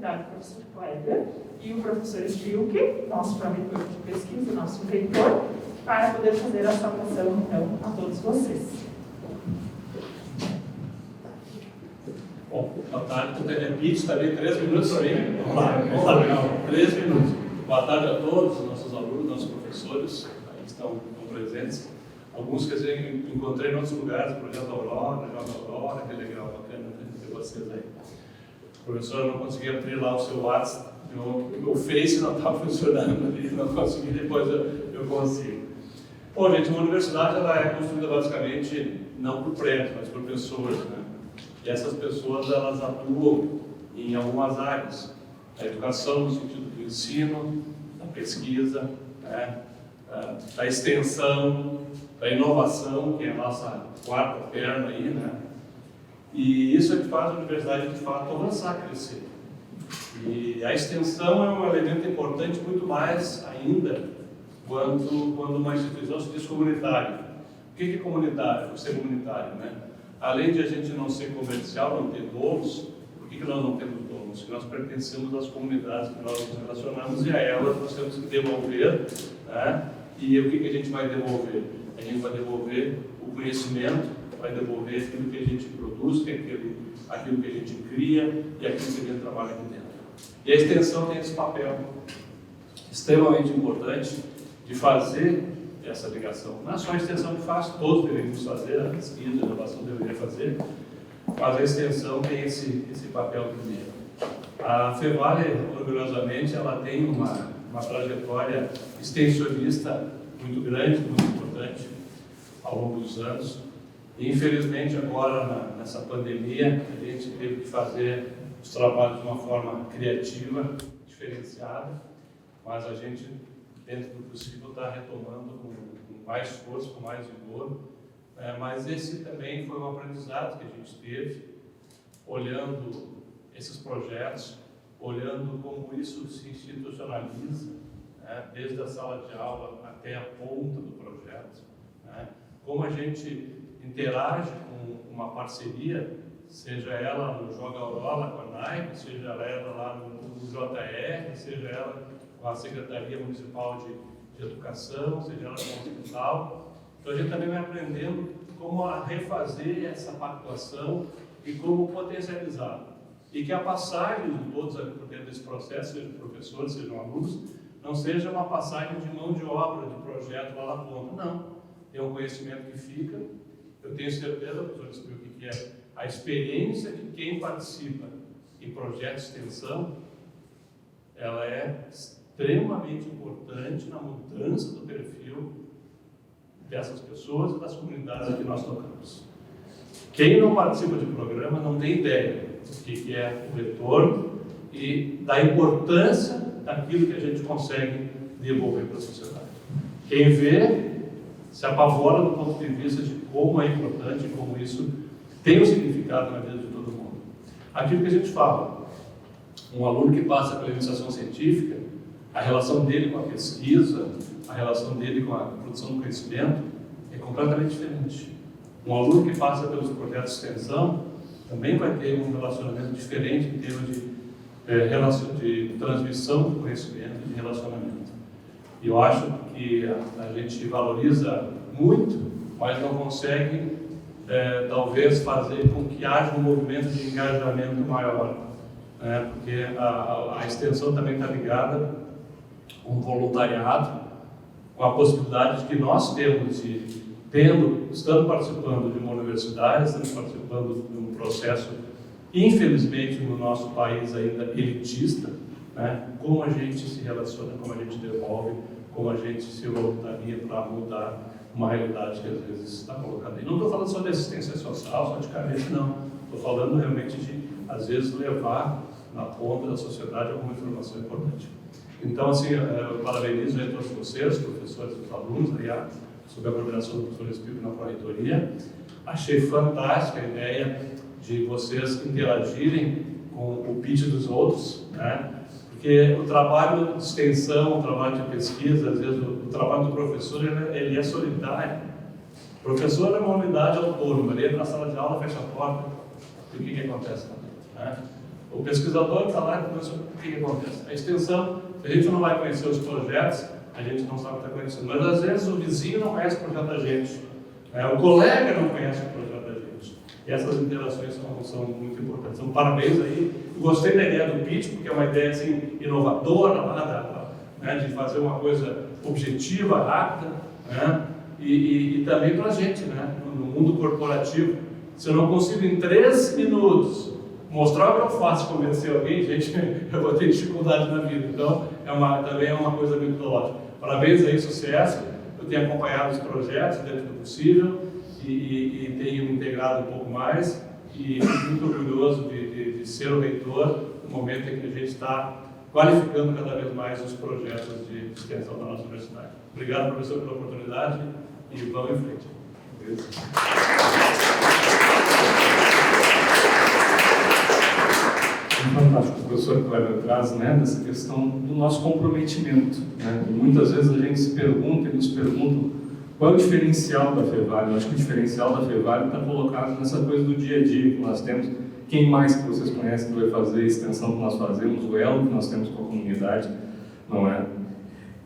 convidado o professor Kleber e o professor Schilke, nosso pró-reitor de pesquisa, nosso reitor, para poder fazer a saudação, então, a todos vocês. Bom, boa tarde, tu repite também 3 minutos para mim? Vamos lá, 3 minutos. Boa tarde a todos, nossos alunos, nossos professores aí que estão presentes. Alguns que eu encontrei em outros lugares, Projeto Aurora, Joga Aurora, que legal, bacana ter vocês aí. O professor não conseguia abrir lá o seu WhatsApp, o Face não estava funcionando ali, não consegui, depois eu consigo. Bom, gente, uma universidade ela é construída basicamente não por prédios, mas por pessoas, né? E essas pessoas elas atuam em algumas áreas, da educação no sentido do ensino, da pesquisa, né? Da extensão, da inovação, que é a nossa quarta perna aí, né? E isso é que faz a universidade de fato avançar, crescer. E a extensão é um elemento importante muito mais ainda quando uma instituição se diz comunitária. O que é comunitário? Ser comunitário, né? Além de a gente não ser comercial, não ter donos, por que nós não temos donos? Porque nós pertencemos às comunidades que nós nos relacionamos e a elas nós temos que devolver, né? E o que a gente vai devolver? A gente vai devolver o conhecimento, vai devolver aquilo que a gente produz, que é aquilo que a gente cria e aquilo que a gente trabalha aqui dentro. E a extensão tem esse papel extremamente importante de fazer essa ligação. Não é só a extensão que faz, todos deveríamos fazer, a pesquisa, a inovação deveria fazer, mas a extensão tem esse papel primeiro. A Fevale, orgulhosamente, ela tem uma trajetória extensionista muito grande, muito importante ao longo dos anos. E, infelizmente, agora, nessa pandemia, a gente teve que fazer os trabalhos de uma forma criativa, diferenciada, mas a gente, dentro do possível, está retomando com mais força, com mais vigor. Mas esse também foi um aprendizado que a gente teve, olhando esses projetos, olhando como isso se institucionaliza, né, desde a sala de aula até a ponta do projeto, né, como a gente interage com uma parceria, seja ela no Joga Aurora com a NAIP, seja ela lá no JR, seja ela com a Secretaria Municipal de Educação, seja ela com o hospital. Então a gente também vai aprendendo como a refazer essa pactuação e como potencializar. E que a passagem de todos ali por dentro desse processo, sejam professores, sejam alunos, não seja uma passagem de mão de obra, de projeto lá na ponta. Não. Tem um conhecimento que fica. Eu tenho certeza, professor, explica o que é a experiência de quem participa em projeto de extensão, ela é extremamente importante na mudança do perfil dessas pessoas e das comunidades que nós tocamos. Quem não participa de programa não tem ideia do que é o retorno e da importância daquilo que a gente consegue devolver para a sociedade. Quem vê se apavora do ponto de vista de como é importante, como isso tem um significado na vida de todo mundo. Aquilo que a gente fala, um aluno que passa pela iniciação científica, a relação dele com a pesquisa, a relação dele com a produção do conhecimento é completamente diferente. Um aluno que passa pelos projetos de extensão também vai ter um relacionamento diferente em termos de transmissão do conhecimento e de relacionamento. E eu acho que a gente valoriza muito, mas não consegue, talvez, fazer com que haja um movimento de engajamento maior, né? Porque a extensão também está ligada com o voluntariado, com a possibilidade de que nós temos estando participando de uma universidade, estamos participando de um processo, infelizmente, no nosso país ainda elitista, né? Como a gente se relaciona, como a gente devolve, como a gente se voluntaria para mudar uma realidade que às vezes está colocada aí. Não estou falando só de assistência social, só de carência, não. Estou falando realmente de, às vezes, levar na ponta da sociedade alguma informação importante. Então, assim, eu parabenizo a todos vocês, professores e alunos, sob a coordenação do professor Espírito na pró-reitoria. Achei fantástica a ideia de vocês interagirem com o pitch dos outros, né? Porque o trabalho de extensão, o trabalho de pesquisa, às vezes o trabalho do professor, ele é solitário. O professor é uma unidade autônoma, ele entra na sala de aula, fecha a porta, e o que acontece também, né? O pesquisador está lá, o que acontece? A extensão, se a gente não vai conhecer os projetos, a gente não sabe o que está conhecendo. Mas às vezes o vizinho não conhece o projeto da gente, o colega não conhece o projeto da gente. E essas interações são muito importantes. Então, parabéns aí. Eu gostei da ideia do pitch, porque é uma ideia assim, inovadora, né, de fazer uma coisa objetiva, rápida, né, e também para a gente, né, no mundo corporativo. Se eu não consigo em 3 minutos mostrar o que eu faço, convencer alguém, gente, eu vou ter dificuldade na vida. Então, também é uma coisa muito lógica. Parabéns aí, sucesso. Eu tenho acompanhado os projetos dentro do possível e tenho me integrado um pouco mais. E fico muito orgulhoso de ser o reitor no momento em que a gente está qualificando cada vez mais os projetos de extensão da nossa universidade. Obrigado, professor, pela oportunidade e vamos em frente. Beleza? Fantástico, o professor Kleber traz, né, dessa questão do nosso comprometimento, né? E muitas vezes a gente se pergunta e nos perguntam qual é o diferencial da FEVALE. Eu acho que o diferencial da FEVALE está colocado nessa coisa do dia a dia que nós temos. Quem mais que vocês conhecem que vai fazer a extensão que nós fazemos, o elo que nós temos com a comunidade, não é?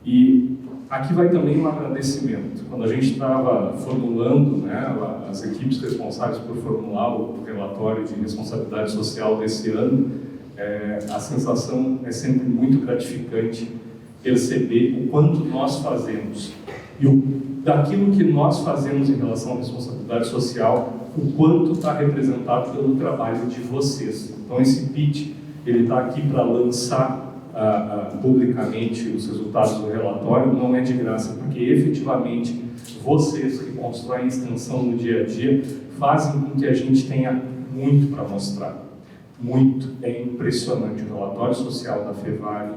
E aqui vai também um agradecimento. Quando a gente estava formulando, né, as equipes responsáveis por formular o relatório de responsabilidade social desse ano, a sensação é sempre muito gratificante perceber o quanto nós fazemos e daquilo que nós fazemos em relação à responsabilidade social, o quanto está representado pelo trabalho de vocês. Então esse pitch, ele está aqui para lançar publicamente os resultados do relatório, não é de graça, porque efetivamente vocês que constroem a extensão no dia a dia fazem com que a gente tenha muito para mostrar. Muito. É impressionante. O relatório social da FEVALE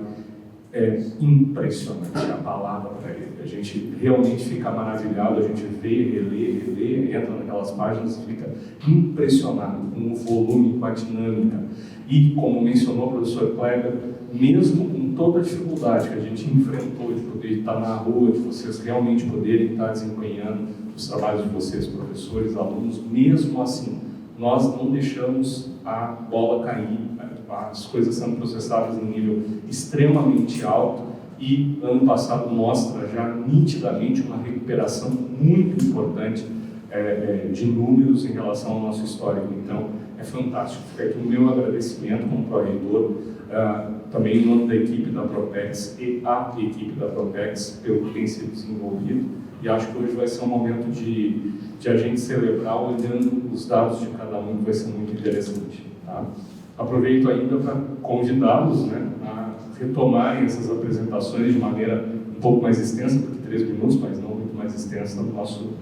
é impressionante a palavra para ele. A gente realmente fica maravilhado, a gente vê, relê, entra naquelas páginas e fica impressionado com o volume, com a dinâmica. E, como mencionou o professor Kleber, mesmo com toda a dificuldade que a gente enfrentou de poder estar na rua, de vocês realmente poderem estar desempenhando os trabalhos de vocês, professores, alunos, mesmo assim, nós não deixamos a bola cair, as coisas sendo processadas em nível extremamente alto e ano passado mostra já nitidamente uma recuperação muito importante de números em relação ao nosso histórico. Então, é fantástico. Fica aqui o meu agradecimento como pró-reitor, também em nome da equipe da Propex e a equipe da Propex pelo que tem sido desenvolvido. E acho que hoje vai ser um momento de a gente celebrar olhando os dados de cada um, que vai ser muito interessante. Tá? Aproveito ainda para convidá-los, né, a retomarem essas apresentações de maneira um pouco mais extensa, porque 3 minutos, mas não muito mais extensa, no nosso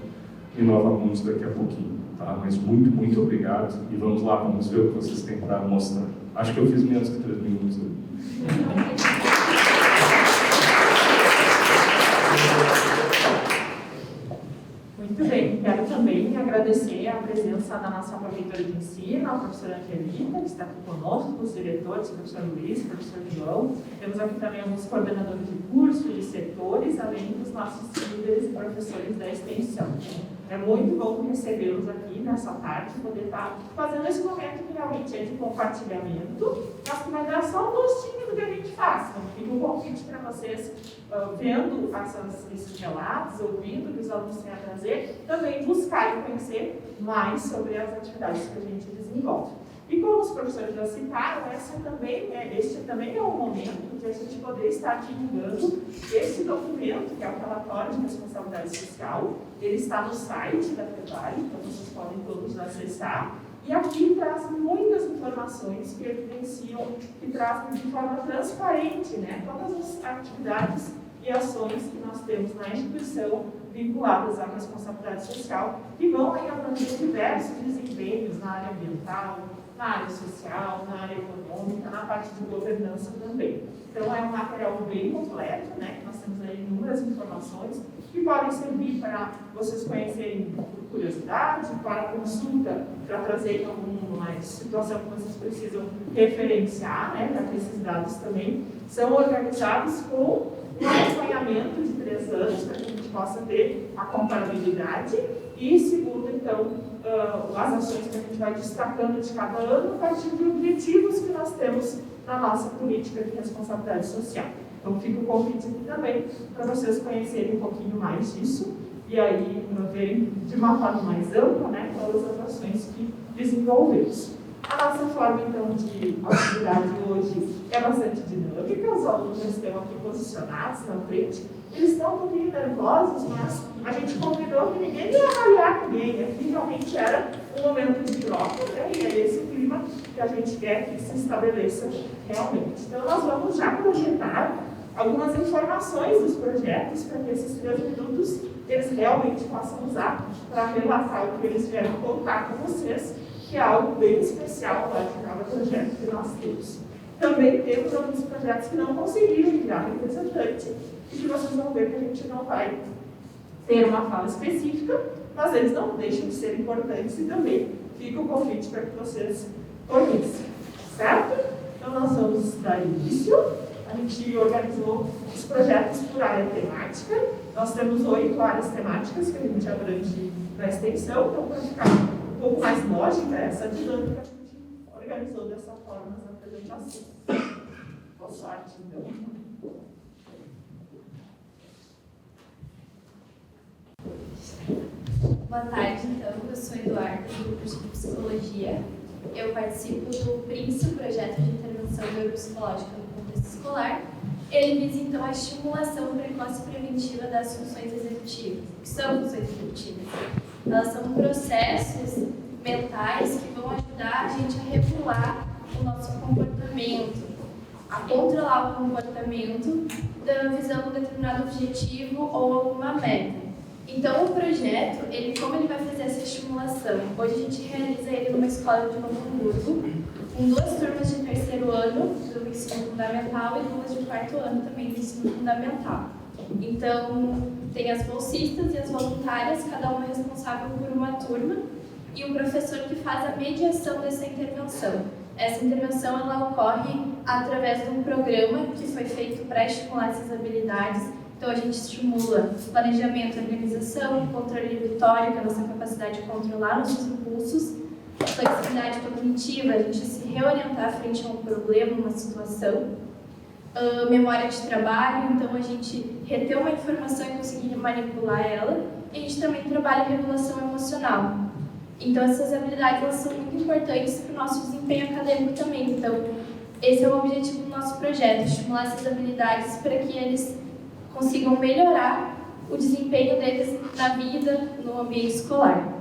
Inova Mundos daqui a pouquinho. Tá? Mas muito, muito obrigado e vamos lá, vamos ver o que vocês têm para mostrar. Acho que eu fiz menos que 3 minutos. Muito bem, quero também agradecer a presença da nossa pró-reitora de ensino, a professora Angelita, que está aqui conosco, os diretores, o professor Luiz, o professor João. Temos aqui também alguns coordenadores de curso e setores, além dos nossos líderes e professores da extensão. É muito bom recebê-los aqui nessa tarde, poder estar fazendo esse momento que realmente é de compartilhamento, mas que vai dar só um gostinho do que a gente faz. Então, fica um convite para vocês, vendo esses relatos, ouvindo o que os alunos têm a trazer, também buscar e conhecer mais sobre as atividades que a gente desenvolve. E como os professores já citaram, este também é um momento de a gente poder estar divulgando esse documento, que é o relatório de responsabilidade social. Ele está no site da FEVALE, então vocês podem todos acessar. E aqui traz muitas informações que evidenciam, que trazem de forma transparente, né, todas as atividades e ações que nós temos na instituição vinculadas à responsabilidade social, que vão aí abranger diversos desempenhos na área ambiental, na área social, na área econômica, na parte de governança também. Então, é um material bem completo, né? Nós temos aí inúmeras informações que podem servir para vocês conhecerem por curiosidade, para consulta, para trazerem alguma situação que vocês precisam referenciar, né? Para que esses dados também são organizados com um acompanhamento de 3 anos, para que a gente possa ter a comparabilidade e, segundo, então, as ações que a gente vai destacando de cada ano a partir de objetivos que nós temos na nossa política de responsabilidade social. Então, fica o convite aqui também para vocês conhecerem um pouquinho mais disso e aí verem de uma forma mais ampla, né, todas as ações que desenvolvemos. A nossa forma, então, de atividade hoje é bastante dinâmica, os alunos estão aqui posicionados na frente, eles estão um pouquinho nervosos, mas a gente convidou que ninguém ia avaliar ninguém, aqui realmente era um momento de troca, né, e é esse clima que a gente quer que se estabeleça realmente. Então, nós vamos já projetar algumas informações dos projetos para que esses 3 minutos eles realmente possam usar para relatar o que eles vieram contar com vocês, que é algo bem especial lá de cada projeto que nós temos. Também temos alguns projetos que não conseguiram enviar representante e que vocês vão ver que a gente não vai ter uma fala específica, mas eles não deixam de ser importantes e também fica o convite para que vocês conheçam, certo? Então nós vamos dar início. A gente organizou os projetos por área temática. Nós temos 8 áreas temáticas que a gente abrange na extensão, então para ficar um pouco mais lógica essa dinâmica, a gente organizou dessa forma nas apresentações. Boa sorte, então. Boa tarde, então. Eu sou Eduardo, do curso de Psicologia. Eu participo do PRINCE, Projeto de Intervenção Neuropsicológica no Contexto Escolar. Ele visa, então, a estimulação precoce e preventiva das funções executivas. O que são funções executivas? Elas são processos mentais que vão ajudar a gente a regular o nosso comportamento, a controlar o comportamento, visando um determinado objetivo ou alguma meta. Então, o projeto, como ele vai fazer essa estimulação? Hoje a gente realiza ele numa escola de Novo Hamburgo, com 2 turmas de 3º ano do ensino fundamental e 2 de 4º ano também do ensino fundamental. Então, tem as bolsistas e as voluntárias, cada uma responsável por uma turma, e o professor que faz a mediação dessa intervenção. Essa intervenção ela ocorre através de um programa que foi feito para estimular essas habilidades. Então, a gente estimula planejamento, organização, controle vitório, que é a nossa capacidade de controlar nossos impulsos, flexibilidade cognitiva, a gente se reorientar frente a um problema, uma situação, memória de trabalho, então a gente reter uma informação e conseguir manipular ela, e a gente também trabalha regulação emocional. Então, essas habilidades elas são muito importantes para o nosso desempenho acadêmico também. Então, esse é o objetivo do nosso projeto, estimular essas habilidades para que eles consigam melhorar o desempenho deles na vida, no ambiente escolar.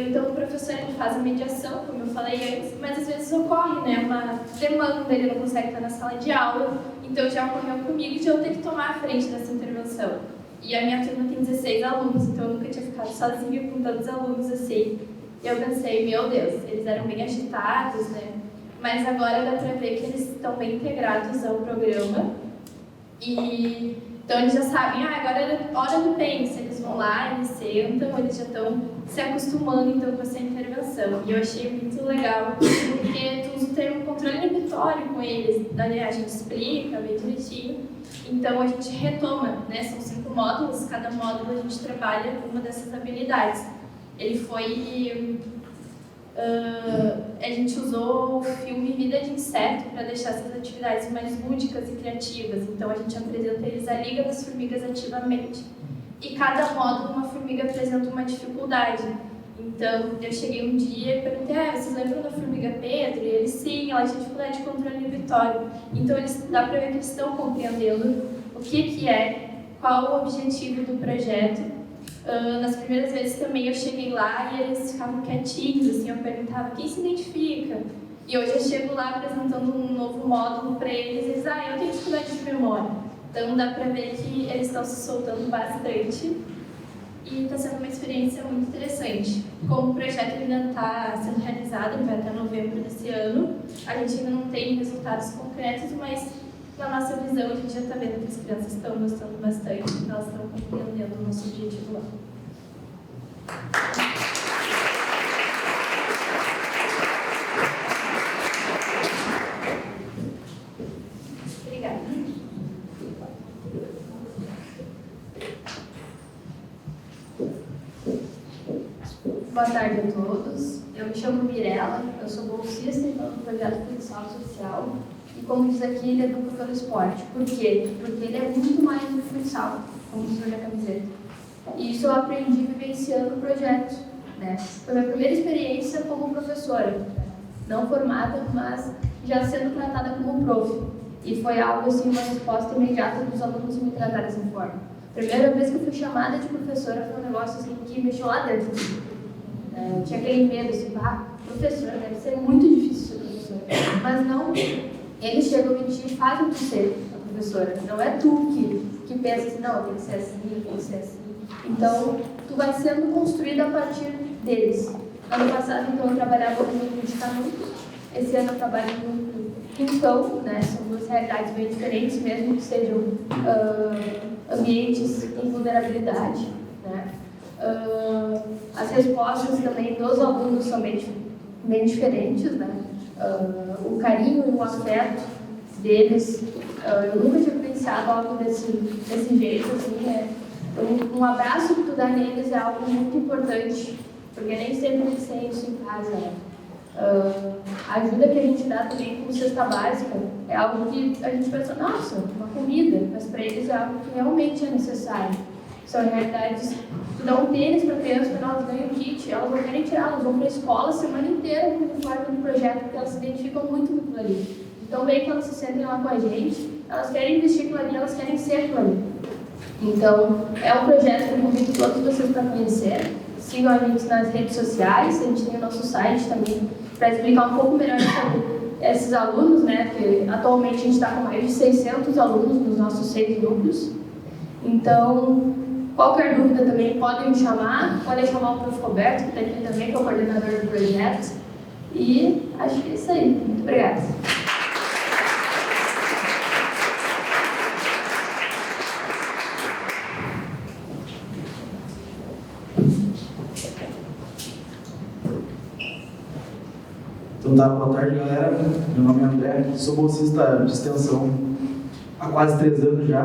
Então, o professor ele faz a mediação, como eu falei antes, mas às vezes ocorre, né, uma demanda, ele não consegue estar na sala de aula, então já ocorreu comigo de eu ter que tomar a frente dessa intervenção. E a minha turma tem 16 alunos, então eu nunca tinha ficado sozinha com tantos alunos assim. E eu pensei, meu Deus, eles eram bem agitados, né? Mas agora dá pra ver que eles estão bem integrados ao programa. E então eles já sabem, agora é hora do pense, eles vão lá, eles sentam, eles já estão se acostumando então com essa intervenção. E eu achei muito legal, porque tu usa o termo controle inibitório com eles, né? A gente explica bem direitinho. Então a gente retoma, né? São 5 módulos, cada módulo a gente trabalha uma dessas habilidades. Ele foi... a gente usou o filme Vida de Inseto para deixar essas atividades mais lúdicas e criativas. Então, a gente apresenta eles a Liga das Formigas ativamente. E cada módulo, uma formiga apresenta uma dificuldade. Então, eu cheguei um dia e perguntei, vocês lembram da formiga Pedro? E eles, sim, ela tinha dificuldade de controle inibitório. Então, dá para ver que eles estão compreendendo o que é, qual o objetivo do projeto. Nas primeiras vezes também eu cheguei lá e eles ficavam quietinhos, assim, eu perguntava quem se identifica. E hoje eu chego lá apresentando um novo módulo para eles e eles, eu tenho dificuldade de memória. Então dá para ver que eles estão se soltando bastante e está sendo uma experiência muito interessante. Como o projeto ainda está sendo realizado, ele vai até novembro desse ano, a gente ainda não tem resultados concretos, mas na nossa visão, a gente já está vendo que as crianças estão gostando bastante, elas estão compreendendo o nosso objetivo lá. Obrigada. Boa tarde a todos. Eu me chamo Mirella, eu sou bolsista então, do projeto Futsal Social e, como diz aqui, ele educa pelo esporte. Por quê? Porque ele é muito mais do que futsal, como diz na camiseta. E isso eu aprendi vivenciando o projeto, né? Foi a minha primeira experiência como professora, não formada, mas já sendo tratada como prof. E foi algo assim, uma resposta imediata dos alunos me tratar dessa forma. Primeira vez que eu fui chamada de professora foi um negócio assim que mexeu lá dentro. Eu tinha aquele medo assim, professora, deve ser muito difícil ser professora. Mas não, eles chegam em ti e fazem tu ser a professora. Não é tu que pensa assim, não, tem que ser assim, tem que ser assim. Então, tu vai sendo construída a partir deles. Ano passado, então, eu trabalhava com um de Canudos. Esse ano eu trabalho no Quintão, né? São duas realidades bem diferentes, mesmo que sejam ambientes em vulnerabilidade, né? As respostas também dos alunos são bem diferentes, né? O carinho e o afeto deles, eu nunca tinha vivenciado algo desse jeito, assim, um abraço que tu dá neles é algo muito importante, porque nem sempre eles têm isso em casa, né? A ajuda que a gente dá também com cesta básica é algo que a gente pensa, nossa, uma comida, mas para eles é algo que realmente é necessário. São realidades, tu dá um tênis para criança, quando elas ganham o kit, elas não querem tirar, elas vão para a escola a semana inteira com o uniforme do projeto, porque elas se identificam muito com aquilo ali. Então, bem que elas se sentem lá com a gente, elas querem vestir aquilo ali, elas querem ser aquilo ali. Então, é um projeto que eu convido todos vocês para conhecer. Sigam a gente nas redes sociais, a gente tem o nosso site também para explicar um pouco melhor sobre esses alunos, né? Porque atualmente a gente está com mais de 600 alunos nos nossos 6 núcleos. Então, qualquer dúvida também podem me chamar, podem chamar o Prof. Roberto, que está aqui também, que é o coordenador do projeto. E acho que é isso aí. Muito obrigada. Então tá, boa tarde, galera. Meu nome é André, sou bolsista de extensão há quase 3 anos já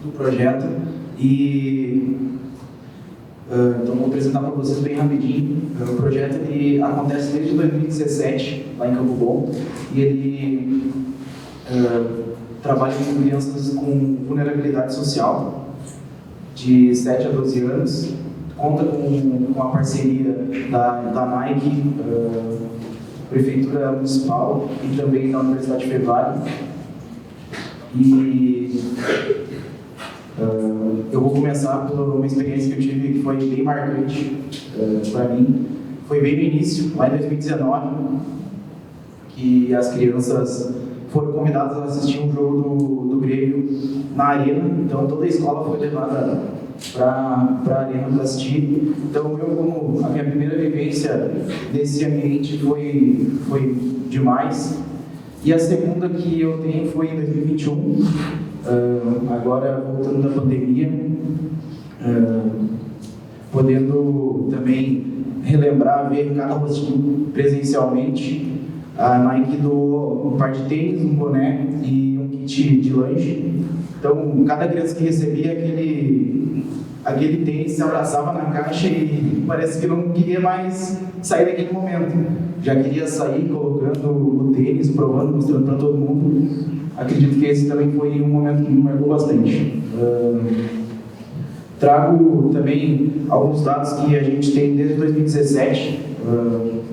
do projeto e então vou apresentar para vocês bem rapidinho. O projeto ele acontece desde 2017 lá em Campo Bom e ele trabalha com crianças com vulnerabilidade social de 7 a 12 anos, conta com a parceria da Nike, Prefeitura Municipal e também da Universidade Fevale. E eu vou começar por uma experiência que eu tive que foi bem marcante para mim. Foi bem no início, lá em 2019, que as crianças foram convidadas a assistir um jogo do Grêmio na arena. Então toda a escola foi levada para a arena para assistir. Então como a minha primeira vivência nesse ambiente foi demais. E a segunda que eu tenho foi em 2021, agora voltando da pandemia, podendo também relembrar, ver cada rostinho presencialmente. A Nike doou um par de tênis, um boné e um kit de lanche. Então cada criança que recebia aquele tênis se abraçava na caixa e parece que não queria mais sair daquele momento. Já queria sair colocando o tênis, provando, mostrando para todo mundo. Acredito que esse também foi um momento que me marcou bastante. Trago também alguns dados que a gente tem desde 2017,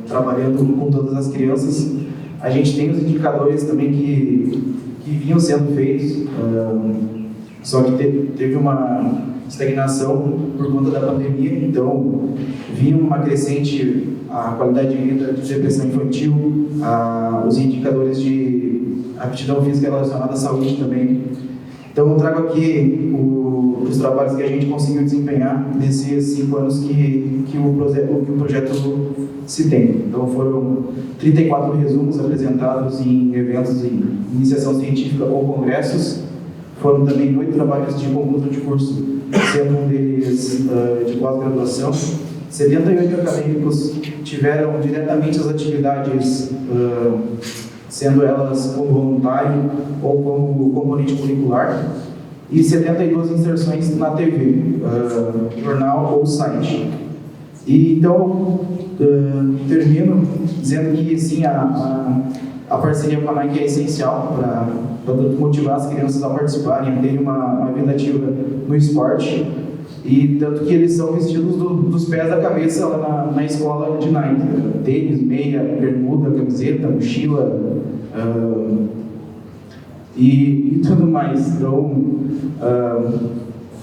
trabalhando com todas as crianças. A gente tem os indicadores também que vinham sendo feitos, só que teve uma estagnação por conta da pandemia, então vinha uma crescente a qualidade de vida de depressão infantil, os indicadores de aptidão física relacionada à saúde também. Então eu trago aqui os trabalhos que a gente conseguiu desempenhar nesses 5 anos que o projeto se tem. Então foram 34 resumos apresentados em eventos de iniciação científica ou congressos. Foram também 8 trabalhos de conclusão de curso, sendo um deles de pós-graduação. 78 acadêmicos tiveram diretamente as atividades, sendo elas como voluntário ou como componente curricular, e 72 inserções na TV, jornal ou site. E então, termino dizendo que sim, a parceria com a Nike é essencial para motivar as crianças a participarem, a terem uma vida ativa no esporte. E tanto que eles são vestidos dos pés à cabeça lá na escola de Nike. Tênis, meia, bermuda, camiseta, mochila e tudo mais. Então,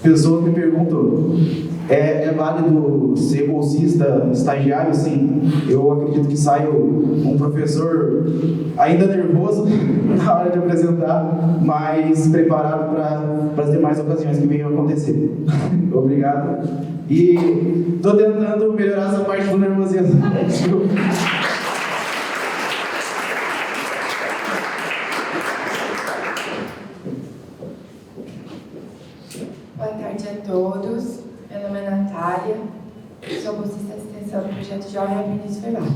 pessoas me perguntam, é válido ser bolsista, estagiário? Sim. Eu acredito que saio um professor ainda nervoso na hora de apresentar, mas preparado para as demais ocasiões que venham a acontecer. Obrigado. E estou tentando melhorar essa parte do nervosismo. Boa tarde a todos. Meu nome é Natália, sou bolsista de extensão do Projeto Jovem Aprendiz Fervale.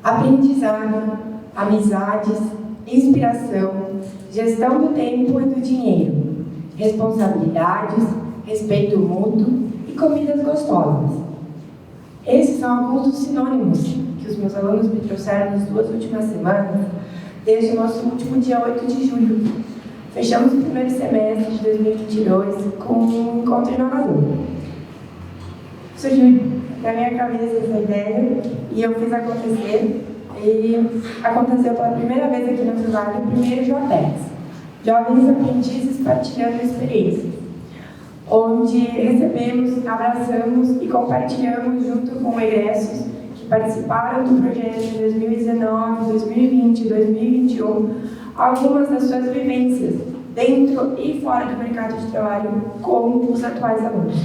Aprendizado, amizades, inspiração, gestão do tempo e do dinheiro, responsabilidades, respeito mútuo e comidas gostosas. Esses são alguns dos sinônimos que os meus alunos me trouxeram nas 2 últimas semanas, desde o nosso último dia 8 de julho. Fechamos o primeiro semestre de 2022 com um encontro inovador. Surgiu na minha cabeça essa ideia e eu fiz acontecer. E aconteceu pela primeira vez aqui no Fevale o primeiro JAPEX, Jovens Aprendizes Partilhando Experiências, onde recebemos, abraçamos e compartilhamos junto com egressos que participaram do projeto em 2019, 2020 e 2021, algumas das suas vivências dentro e fora do mercado de trabalho com os atuais alunos.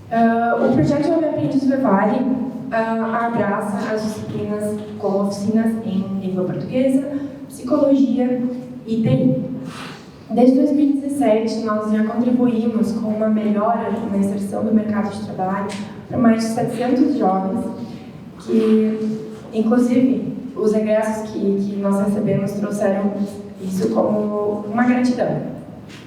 O projeto Jovem Aprendiz Fevale abraça as disciplinas como oficinas em língua portuguesa, psicologia e TI. Desde 2017, nós já contribuímos com uma melhora na inserção do mercado de trabalho para mais de 700 jovens, que, inclusive, os egressos que nós recebemos trouxeram isso como uma gratidão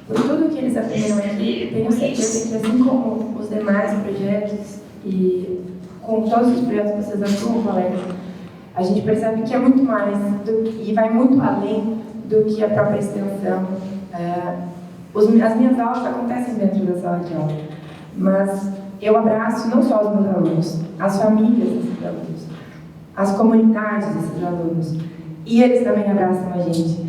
por tudo que eles aprenderam aqui. Tenho certeza que, assim como os demais projetos e com todos os projetos que vocês atuam, colegas, a gente percebe que é muito mais e vai muito além do que a própria extensão. As minhas aulas acontecem dentro da sala de aula, mas eu abraço não só os meus alunos, as famílias desses alunos, as comunidades desses alunos, e eles também abraçam a gente.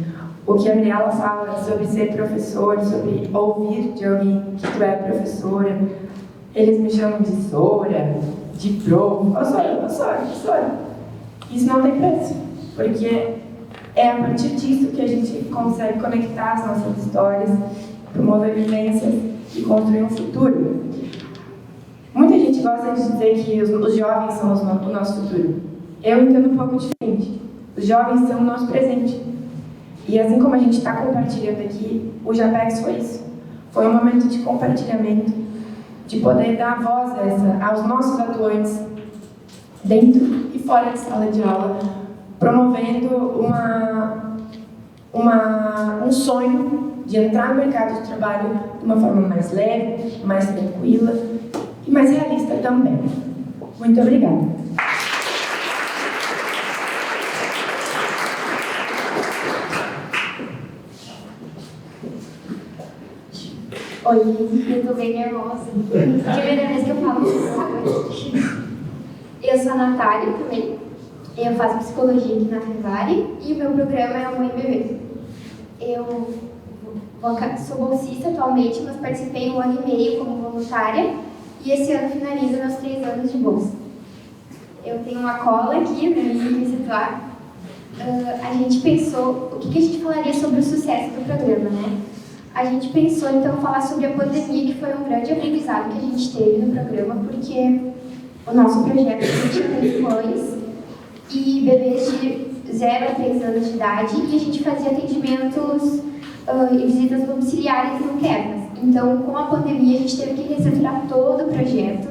O que a Mirella fala sobre ser professor, sobre ouvir de alguém que tu é professora, eles me chamam de Sora, de prof, professora. Isso não tem preço, porque é a partir disso que a gente consegue conectar as nossas histórias, promover vivências e construir um futuro. Muita gente gosta de dizer que os jovens são o nosso futuro. Eu entendo um pouco diferente. Os jovens são o nosso presente. E assim como a gente está compartilhando aqui, o JAPEX foi isso. Foi um momento de compartilhamento, de poder dar voz aos nossos atuantes, dentro e fora de sala de aula, promovendo um sonho de entrar no mercado de trabalho de uma forma mais leve, mais tranquila e mais realista também. Muito obrigada. Oi, eu tô bem nervosa. Primeira vez que eu falo isso. Eu sou a Natália também. Eu faço psicologia aqui na Fevale e o meu programa é o Mãe Bebê. Eu sou bolsista atualmente, mas participei 1 ano e meio como voluntária e esse ano finaliza meus 3 anos de bolsa. Eu tenho uma cola aqui para me situar. A gente pensou o que a gente falaria sobre o sucesso do programa, né? A gente pensou, então, falar sobre a pandemia, que foi um grande aprendizado que a gente teve no programa, porque o nosso projeto tinha mães e bebês de 0 a 3 anos de idade e a gente fazia atendimentos e visitas domiciliares internas. Então, com a pandemia, a gente teve que reestruturar todo o projeto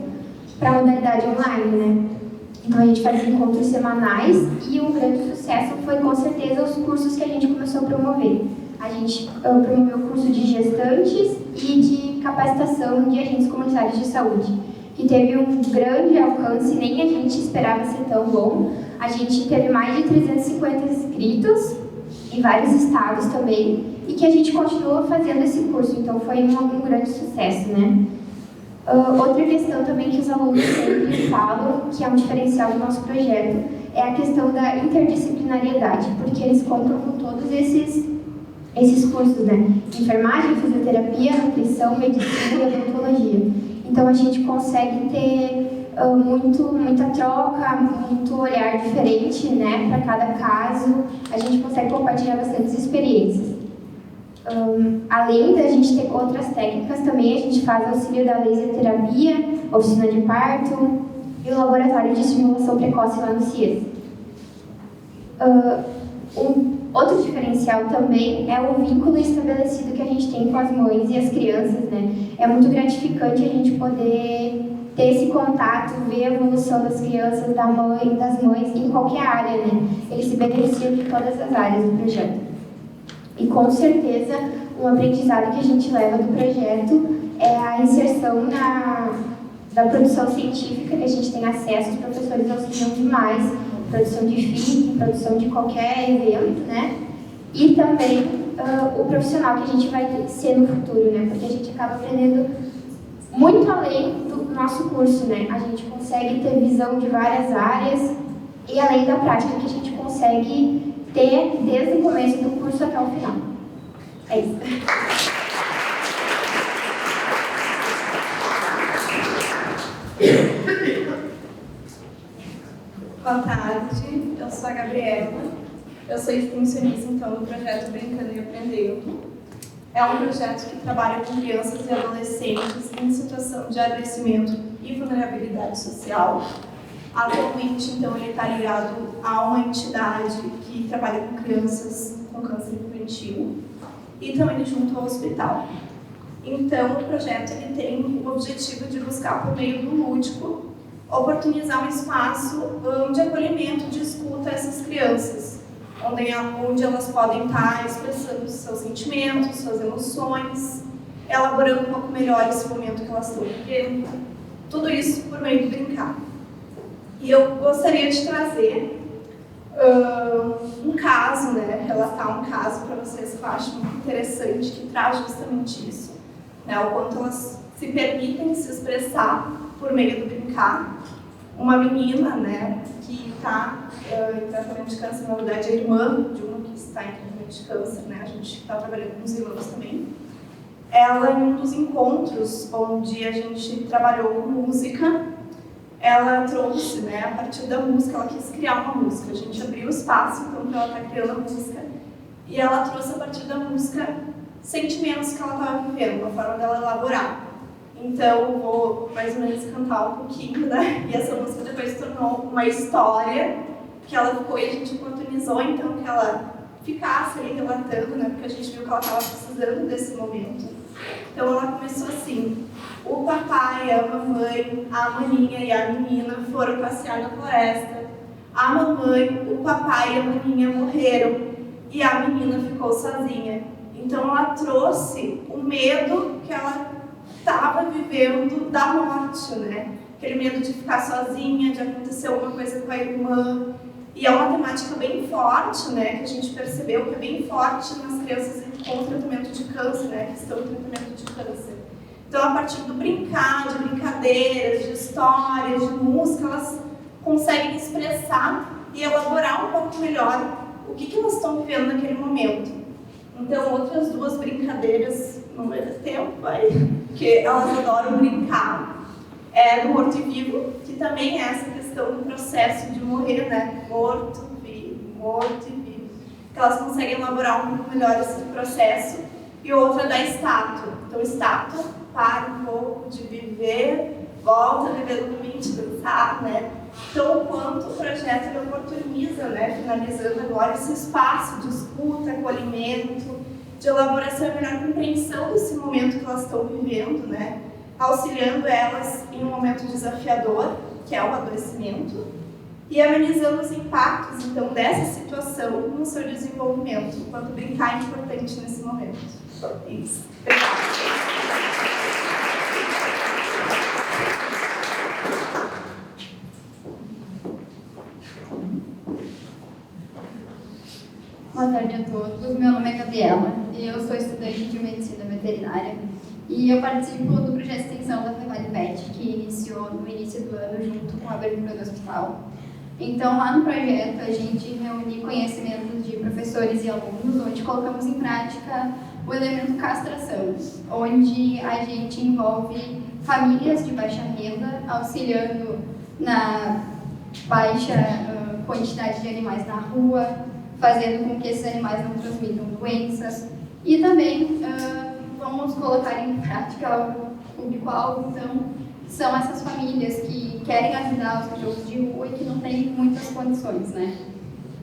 para a modalidade online, né? Então, a gente fazia encontros semanais e um grande sucesso foi, com certeza, os cursos que a gente começou a promover. A gente promoveu o curso de gestantes e de capacitação de agentes comunitários de saúde, que teve um grande alcance, nem a gente esperava ser tão bom. A gente teve mais de 350 inscritos em vários estados também, e que a gente continua fazendo esse curso, então foi um grande sucesso, né? Outra questão também que os alunos sempre falam, que é um diferencial do nosso projeto, é a questão da interdisciplinariedade, porque eles contam com todos esses cursos, né? Enfermagem, fisioterapia, nutrição, medicina e odontologia. Então a gente consegue ter muita troca, muito olhar diferente, né, para cada caso. A gente consegue compartilhar bastantes experiências. Além da gente ter outras técnicas também, a gente faz auxílio da laser terapia, oficina de parto e o laboratório de estimulação precoce lá no CIES. Outro diferencial também é o vínculo estabelecido que a gente tem com as mães e as crianças, né? É muito gratificante a gente poder ter esse contato, ver a evolução das crianças, das mães em qualquer área, né? Eles se beneficiam de todas as áreas do projeto. E com certeza, um aprendizado que a gente leva do projeto é a inserção da produção científica, que a gente tem acesso, os professores auxiliam demais, produção de FIC, produção de qualquer evento, né? E também o profissional que a gente vai ser no futuro, né? Porque a gente acaba aprendendo muito além do nosso curso, né? A gente consegue ter visão de várias áreas e além da prática que a gente consegue ter desde o começo do curso até o final. É isso. Boa tarde, eu sou a Gabriela, eu sou extensionista então do projeto Brincando e Aprendendo. É um projeto que trabalha com crianças e adolescentes em situação de adoecimento e vulnerabilidade social. Atualmente, então, ele está ligado a uma entidade que trabalha com crianças com câncer infantil e também junto ao hospital. Então, o projeto ele tem o objetivo de buscar, por meio do lúdico, oportunizar um espaço de acolhimento, de escuta a essas crianças, onde elas podem estar expressando seus sentimentos, suas emoções, elaborando um pouco melhor esse momento que elas estão vivendo, tudo isso por meio do brincar. E eu gostaria de trazer um caso, né, relatar um caso para vocês que eu acho muito interessante, que traz justamente isso, né, o quanto elas se permitem se expressar por meio do brincar. Uma menina, né, que está em tratamento de câncer, na verdade é irmã de uma que está em tratamento de câncer, né, a gente está trabalhando com os irmãos também. Ela, em um dos encontros onde a gente trabalhou com música, ela trouxe, né, a partir da música, ela quis criar uma música. A gente abriu o espaço, então, para ela estar criando a música. E ela trouxe, a partir da música, sentimentos que ela estava vivendo, uma forma dela elaborar. Então, eu vou mais ou menos cantar um pouquinho, né? E essa música depois se tornou uma história que ela ficou e a gente oportunizou, então, que ela ficasse ali relatando, né? Porque a gente viu que ela estava precisando desse momento. Então, ela começou assim: o papai, a mamãe, a maninha e a menina foram passear na floresta. A mamãe, o papai e a maninha morreram e a menina ficou sozinha. Então, ela trouxe o medo que ela estava vivendo da morte, né? Aquele medo de ficar sozinha, de acontecer alguma coisa com a irmã. E é uma temática bem forte, né? Que a gente percebeu que é bem forte nas crianças com tratamento de câncer, né? Que estão em tratamento de câncer. Então, a partir do brincar, de brincadeiras, de histórias, de música, elas conseguem expressar e elaborar um pouco melhor o que elas estão vivendo naquele momento. Então, outras duas brincadeiras, não vai ter tempo, porque elas adoram brincar, é do morto e vivo, que também é essa questão do processo de morrer, né? Morto e vivo. Que elas conseguem elaborar um pouco melhor esse processo. E outra da estátua. Então, estátua, para um pouco de viver, volta a viver novamente, dançar, né? Então, o quanto o projeto ele oportuniza, né? Finalizando agora, esse espaço de escuta, acolhimento, de elaboração e melhor compreensão desse momento que elas estão vivendo, né? Auxiliando elas em um momento desafiador, que é o adoecimento, e amenizando os impactos, então, dessa situação no seu desenvolvimento, o quanto brincar é importante nesse momento. Isso. Obrigada. boa tarde a todos. Meu nome é Gabriela e eu sou estudante de Medicina Veterinária e eu participo do projeto de extensão da Fevale Vet, que iniciou no início do ano junto com a abertura do hospital. Então, lá no projeto, a gente reúne conhecimentos de professores e alunos, onde colocamos em prática o elemento castração, onde a gente envolve famílias de baixa renda, auxiliando na baixa quantidade de animais na rua, fazendo com que esses animais não transmitam doenças. E também vamos colocar em prática o público-alvo, então, são essas famílias que querem ajudar os cachorros de rua e que não têm muitas condições, né?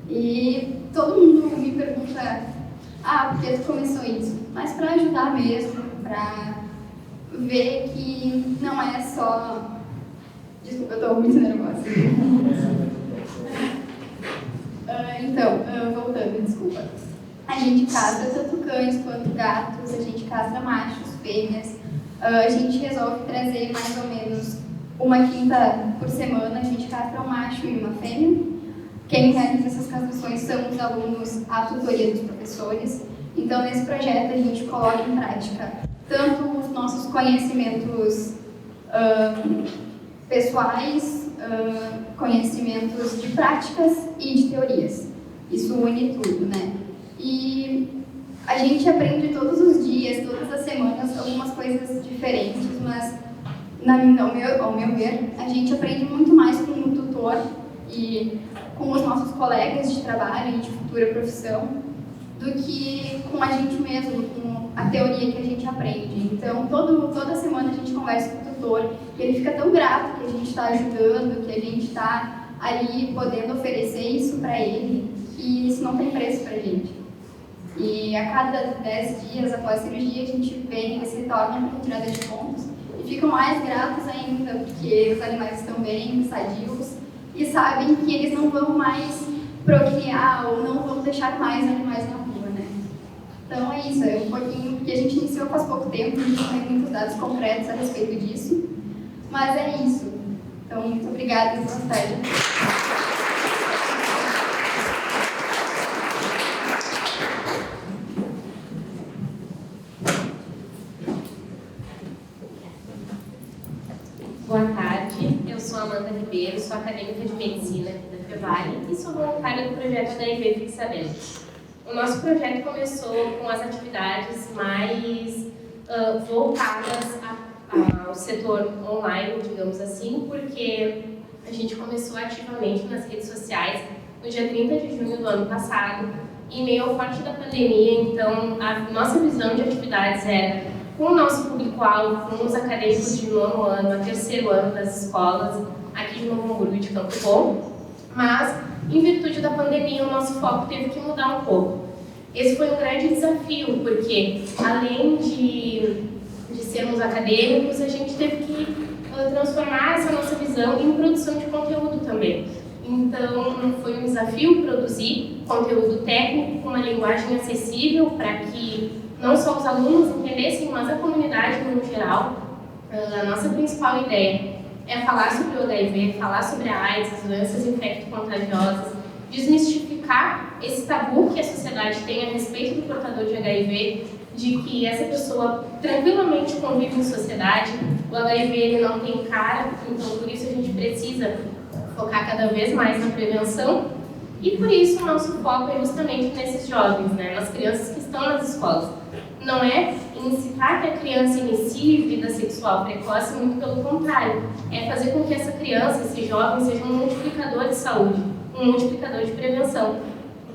E todo mundo me pergunta, por que tu começou isso? Mas para ajudar mesmo, para ver que não é só... Desculpa, eu estou muito nervosa. Voltando, desculpa. A gente castra tanto cães quanto gatos, a gente castra machos, fêmeas. A gente resolve trazer mais ou menos uma quinta por semana, a gente castra um macho e uma fêmea. Quem realiza essas castrações são os alunos, a tutoria dos professores. Então, nesse projeto, a gente coloca em prática tanto os nossos conhecimentos pessoais, conhecimentos de práticas e de teorias. Isso une tudo, né? E a gente aprende todos os dias, todas as semanas, algumas coisas diferentes, mas, ao meu ver, a gente aprende muito mais com o tutor e com os nossos colegas de trabalho e de futura profissão do que com a gente mesmo, com a teoria que a gente aprende. Então, toda semana a gente conversa com o tutor e ele fica tão grato que a gente está ajudando, que a gente está ali podendo oferecer isso para ele, que isso não tem preço para a gente. E a cada 10 dias após a cirurgia, a gente vem, eles retornam para a retirada de pontos e ficam mais gratos ainda, porque os animais estão bem, sadios, e sabem que eles não vão mais procriar ou não vão deixar mais animais na rua, né? Então é isso, é um pouquinho que a gente iniciou faz pouco tempo, a gente não tem muitos dados concretos a respeito disso, mas é isso. Então, muito obrigada e boa tarde. Boa tarde, eu sou Amanda Ribeiro, sou acadêmica de Medicina aqui da Fevale e sou voluntária do projeto HIV Fixamento. O nosso projeto começou com as atividades mais voltadas ao setor online, digamos assim, porque a gente começou ativamente nas redes sociais no dia 30 de junho do ano passado, em meio ao forte da pandemia. Então a nossa visão de atividades era com o nosso público-alvo, com os acadêmicos de 9º ano a 3º ano das escolas aqui de Novo Hamburgo e de Campo Bom, mas, em virtude da pandemia, o nosso foco teve que mudar um pouco. Esse foi um grande desafio, porque, além de sermos acadêmicos, a gente teve que transformar essa nossa visão em produção de conteúdo também. Então, foi um desafio produzir conteúdo técnico com uma linguagem acessível para que não só os alunos entendessem, mas a comunidade no geral. A nossa principal ideia é falar sobre o HIV, falar sobre a AIDS, as doenças infecto-contagiosas, desmistificar esse tabu que a sociedade tem a respeito do portador de HIV, de que essa pessoa tranquilamente convive em sociedade, o HIV ele não tem cara, então por isso a gente precisa focar cada vez mais na prevenção. E por isso o nosso foco é justamente nesses jovens, né, nas crianças que estão nas escolas. Não é incitar que a criança inicie vida sexual precoce, muito pelo contrário. É fazer com que essa criança, esse jovem, seja um multiplicador de saúde, um multiplicador de prevenção.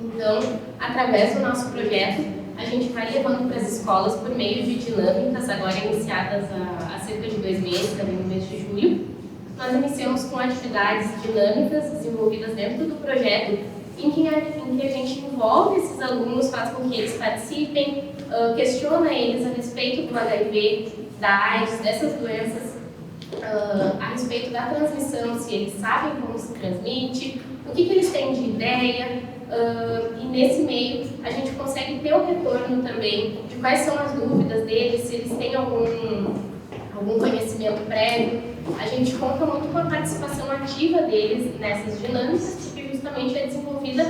Então, através do nosso projeto, a gente vai levando para as escolas por meio de dinâmicas, agora iniciadas há cerca de 2 meses, também no mês de julho. Nós iniciamos com atividades dinâmicas desenvolvidas dentro do projeto, em que a gente envolve esses alunos, faz com que eles participem, questiona eles a respeito do HIV, da AIDS, dessas doenças, a respeito da transmissão, se eles sabem como se transmite, o que eles têm de ideia, e nesse meio a gente consegue ter o retorno também de quais são as dúvidas deles, se eles têm algum conhecimento prévio. A gente conta muito com a participação ativa deles nessas dinâmicas, porque justamente é desenvolvida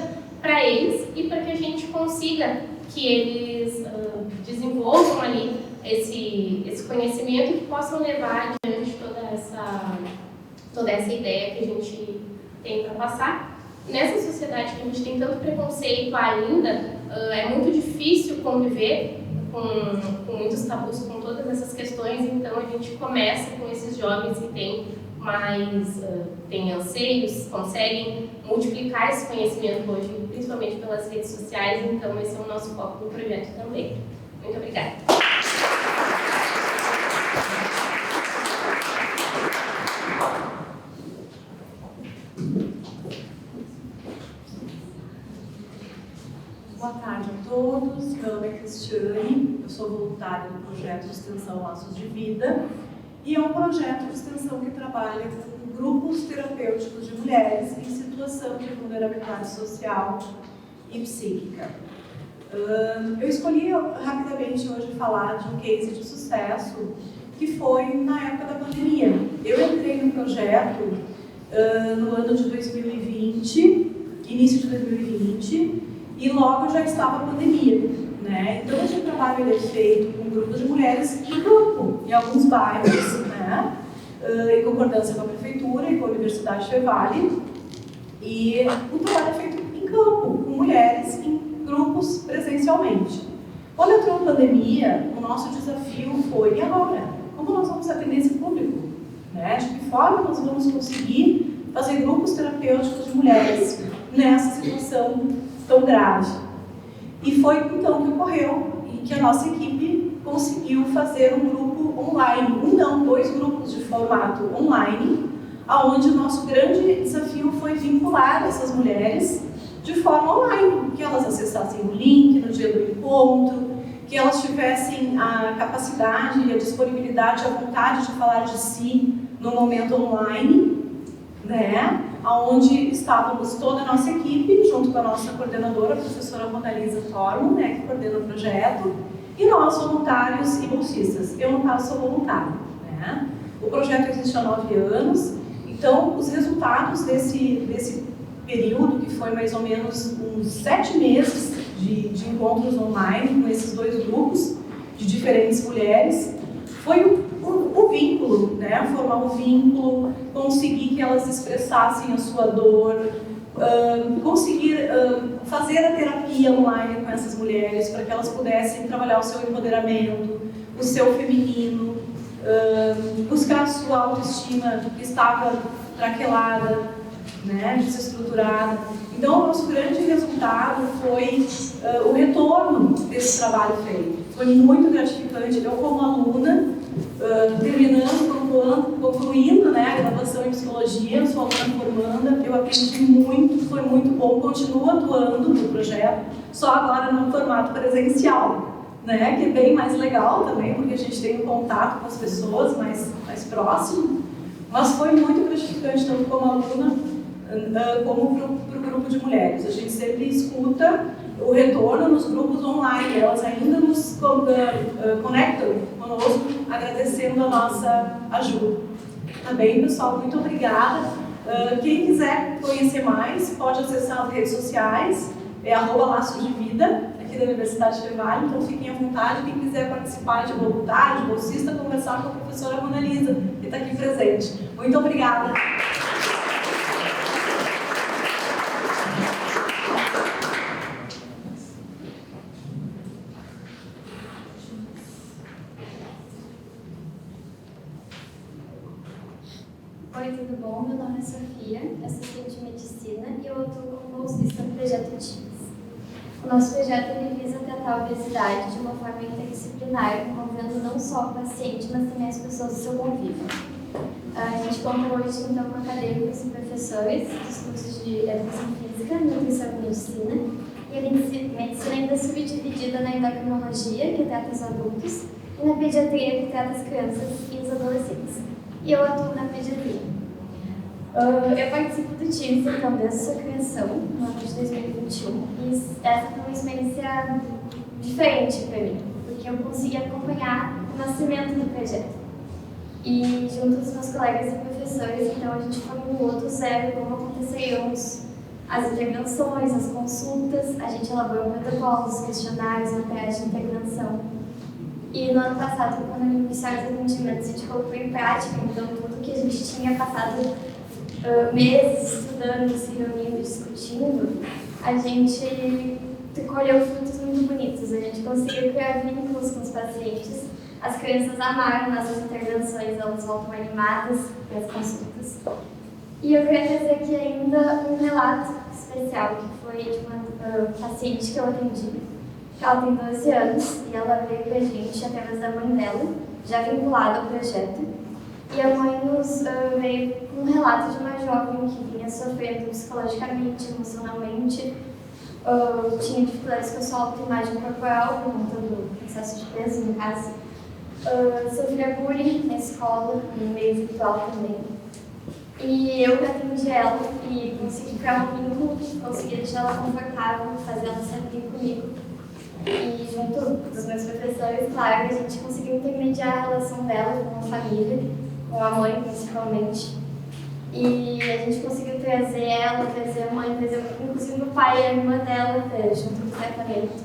para eles e para que a gente consiga que eles desenvolvam ali esse conhecimento e que possam levar adiante toda essa ideia que a gente tem para passar. Nessa sociedade que a gente tem tanto preconceito ainda, é muito difícil conviver com muitos tabus, com todas essas questões, então a gente começa com esses jovens que têm anseios, conseguem multiplicar esse conhecimento hoje, principalmente pelas redes sociais, então esse é o nosso foco no projeto também. Muito obrigada. Boa tarde a todos, meu nome é Cristiane, eu sou voluntária do projeto de extensão Laços de Vida e é um projeto de extensão que trabalha com grupos terapêuticos de mulheres em situação de vulnerabilidade social e psíquica. Eu escolhi rapidamente hoje falar de um case de sucesso que foi na época da pandemia. Eu entrei no projeto no ano de 2020, início de 2020, e logo já estava a pandemia, né? Então, esse trabalho ele é feito com grupos de mulheres em grupo, em alguns bairros, né? Em concordância com a prefeitura e com a Universidade Fevale. E o trabalho é feito em campo, com mulheres em grupos presencialmente. Quando entrou a pandemia, o nosso desafio foi, e agora? Como nós vamos atender esse público? Né? De que forma nós vamos conseguir fazer grupos terapêuticos de mulheres nessa situação tão grave? E foi então que ocorreu e que a nossa equipe conseguiu fazer um grupo online, dois grupos de formato online, aonde o nosso grande desafio foi vincular essas mulheres de forma online, que elas acessassem o link no dia do encontro, que elas tivessem a capacidade, a disponibilidade, a vontade de falar de si no momento online, né? Onde estávamos toda a nossa equipe, junto com a nossa coordenadora, a professora Monalisa Tormo, né, que coordena o projeto, e nós, voluntários e bolsistas. Eu, no caso, sou voluntária, né? O projeto existe há 9 anos, então os resultados desse período, que foi mais ou menos uns 7 meses de encontros online com esses dois grupos de diferentes mulheres, foi o vínculo, né? Formar um vínculo, conseguir que elas expressassem a sua dor, conseguir fazer a terapia online com essas mulheres para que elas pudessem trabalhar o seu empoderamento, o seu feminino, buscar a sua autoestima que estava traquelada, né? Desestruturada. Então, o nosso grande resultado foi o retorno desse trabalho feito. Foi muito gratificante. Eu, como aluna, concluindo, né, a graduação em psicologia, sou aluna formanda, eu aprendi muito, foi muito bom, continuo atuando no projeto, só agora no formato presencial, né, que é bem mais legal também, porque a gente tem um contato com as pessoas mais próximo, mas foi muito gratificante, tanto como aluna, como para o grupo de mulheres. A gente sempre escuta o retorno nos grupos online, elas ainda nos conectam conosco, agradecendo a nossa ajuda. Tá bem, pessoal? Muito obrigada. Quem quiser conhecer mais, pode acessar as redes sociais, @Laços de Vida, aqui da Universidade Fevale, então fiquem à vontade. Quem quiser participar de voluntário, de bolsista, conversar com a professora Monalisa, que está aqui presente. Muito obrigada. Oi, tudo bom? Meu nome é Sofia, assistente de medicina, e eu atuo como bolsista no projeto TIMS. O nosso projeto ele visa tratar a obesidade de uma forma interdisciplinar, envolvendo não só o paciente, mas também as pessoas do seu convívio. A gente conta hoje então com acadêmicos e professores dos cursos de Educação Física, Nutrição e Medicina, e a medicina ainda é subdividida na endocrinologia, que trata os adultos, e na pediatria, que trata as crianças e os adolescentes. E eu atuo na pediatria. Eu participo do TIMS, então, desde sua criação, no ano de 2021, e essa foi uma experiência diferente para mim, porque eu consegui acompanhar o nascimento do projeto. E junto dos meus colegas e professores, então, a gente formulou do zero como aconteceriam as intervenções, as consultas, a gente elaborou protocolos, questionários, materiais de intervenção. E no ano passado, quando iniciamos os atendimentos, a gente colocou em prática, então tudo que a gente tinha passado meses estudando, se reunindo, discutindo, a gente colheu frutos muito bonitos. A gente conseguiu criar vínculos com os pacientes. As crianças amaram nossas intervenções, elas voltam animadas para as consultas. E eu queria trazer aqui ainda um relato especial, que foi de uma paciente que eu atendi. Ela tem 12 anos e ela veio para a gente através da mãe dela, já vinculada ao projeto. E a mãe nos veio com um relato de uma jovem que vinha sofrendo psicologicamente, emocionalmente, tinha dificuldades com a sua autoimagem corporal, por conta do excesso de peso, no caso. Sofria bullying na escola, no meio virtual também. E eu atendi ela e consegui criar um vínculo, consegui deixar ela confortável, fazer ela sentir comigo. E junto dos meus professores, claro, a gente conseguiu intermediar a relação dela com a família, com a mãe principalmente. E a gente conseguiu trazer ela, trazer a mãe, trazer inclusive o pai e a irmã dela junto do tratamento.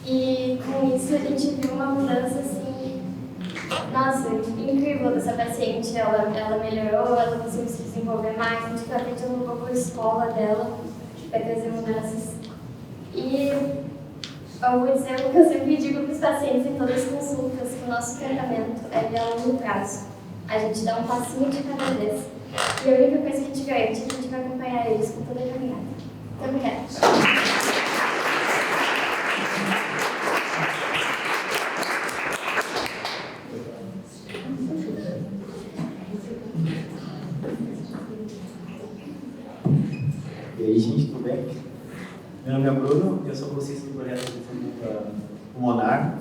E com isso a gente viu uma mudança assim, nossa, incrível dessa paciente. Ela melhorou, ela conseguiu se desenvolver mais, a gente também levou para a escola dela para trazer mudanças. E eu vou dizer o que eu sempre digo para os pacientes em todas as consultas, que o nosso tratamento é de a longo prazo. A gente dá um passinho de cada vez. E a única coisa que a gente garante é que a gente vai acompanhar eles com toda a caminhada. Muito obrigada. E aí, gente, tudo bem? Meu nome é Bruno, eu sou bolsista do projeto de saúde pulmonar.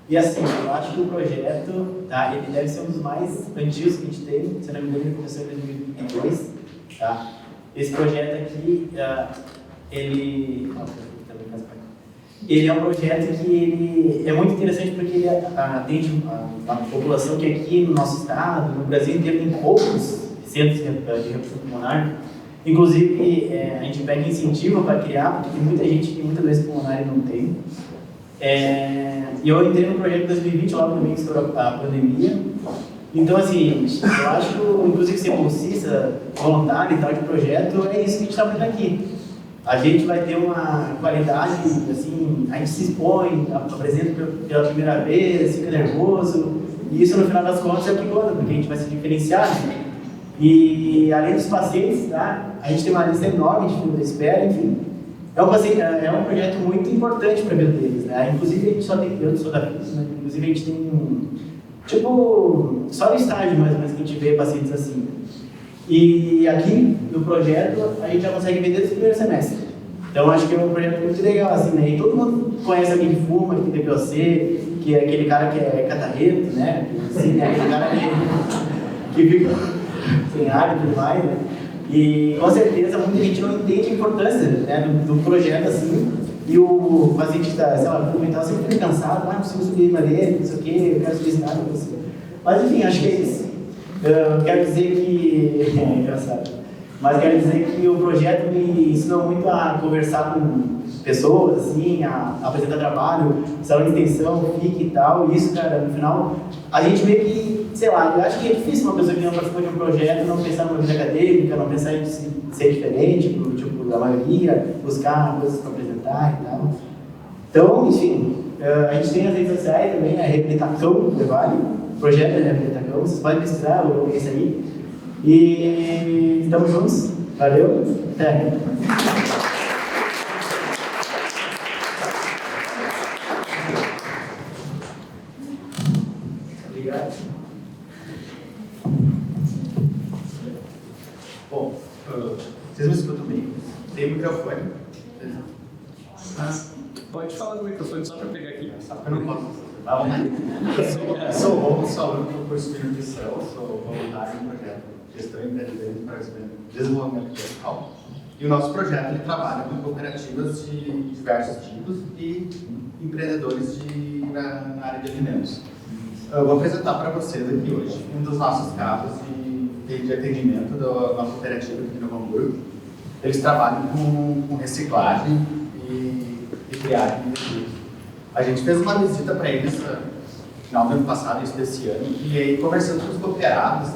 E assim, eu acho que o projeto, tá, ele deve ser um dos mais antigos que a gente tem, se não me engano, ele começou em 2022. Tá? Esse projeto aqui, ele é um projeto que ele é muito interessante porque ele atende a população que aqui no nosso estado, no Brasil inteiro, tem poucos centros de reabilitação pulmonar. Inclusive, a gente pega incentivo para criar, porque tem muita gente que tem muita doença pulmonar e não tem. E eu entrei no projeto em 2020, logo no meio que estourou a pandemia. Então, assim, eu acho que, inclusive, ser bolsista, voluntário e tal de projeto, é isso que a gente está fazendo aqui. A gente vai ter uma qualidade, assim, a gente se expõe, apresenta pela primeira vez, fica nervoso, e isso, no final das contas, é o que conta, porque a gente vai se diferenciar. E, além dos pacientes, tá, a gente tem uma lista enorme de fila de espera, enfim. É um projeto muito importante para a vida deles, né? Inclusive, a gente só tem, eu sou da FIS, né? Inclusive, a gente tem, tipo, só no estágio mais ou menos que a gente vê pacientes assim. E aqui, no projeto, a gente já consegue ver desde o primeiro semestre. Então, acho que é um projeto muito legal, assim, né? E todo mundo conhece alguém que fuma, que tem DPOC, que é aquele cara que é catarrento, né? Assim, né? Aquele cara que fica sem ar e tudo mais, né? E com certeza muita gente não entende a importância, né, do projeto assim, e o paciente está, sei lá, mental sempre fica cansado, não consigo subir maneira, não sei o que, eu quero subir nada, não sei. Mas enfim, acho que é isso. Eu quero dizer que, é engraçado, mas quero dizer que o projeto me ensinou muito a conversar com pessoas, assim, a apresentar trabalho, salão de extensão, FIC e tal, e isso, cara, no final, a gente meio que, sei lá, eu acho que é difícil uma pessoa que não participou de um projeto não pensar numa vida acadêmica, não pensar em ser diferente, tipo, da maioria, buscar coisas para apresentar e tal. Então, enfim, a gente tem as redes sociais também, a Reabilitação do Vale, o projeto da Reabilitação, vocês podem pesquisar, eu esse aí. E estamos juntos, valeu, até. Obrigado. Bom, vocês me escutam bem? Tem microfone? Pode falar no microfone só para pegar aqui. Eu não posso. Eu sou o Romulo, sou aluno do curso de nutrição, sou voluntário no projeto Gestão e Empreendedorismo para Desenvolvimento Local. E o nosso projeto ele trabalha com cooperativas de diversos tipos e empreendedores na área de alimentos. Eu vou apresentar para vocês aqui hoje um dos nossos casos de atendimento da nossa cooperativa aqui no Hamburgo. eles trabalham com reciclagem e triagem de resíduos. A gente fez uma visita para eles no final do ano passado, isso desse ano, e aí, conversando com os cooperados,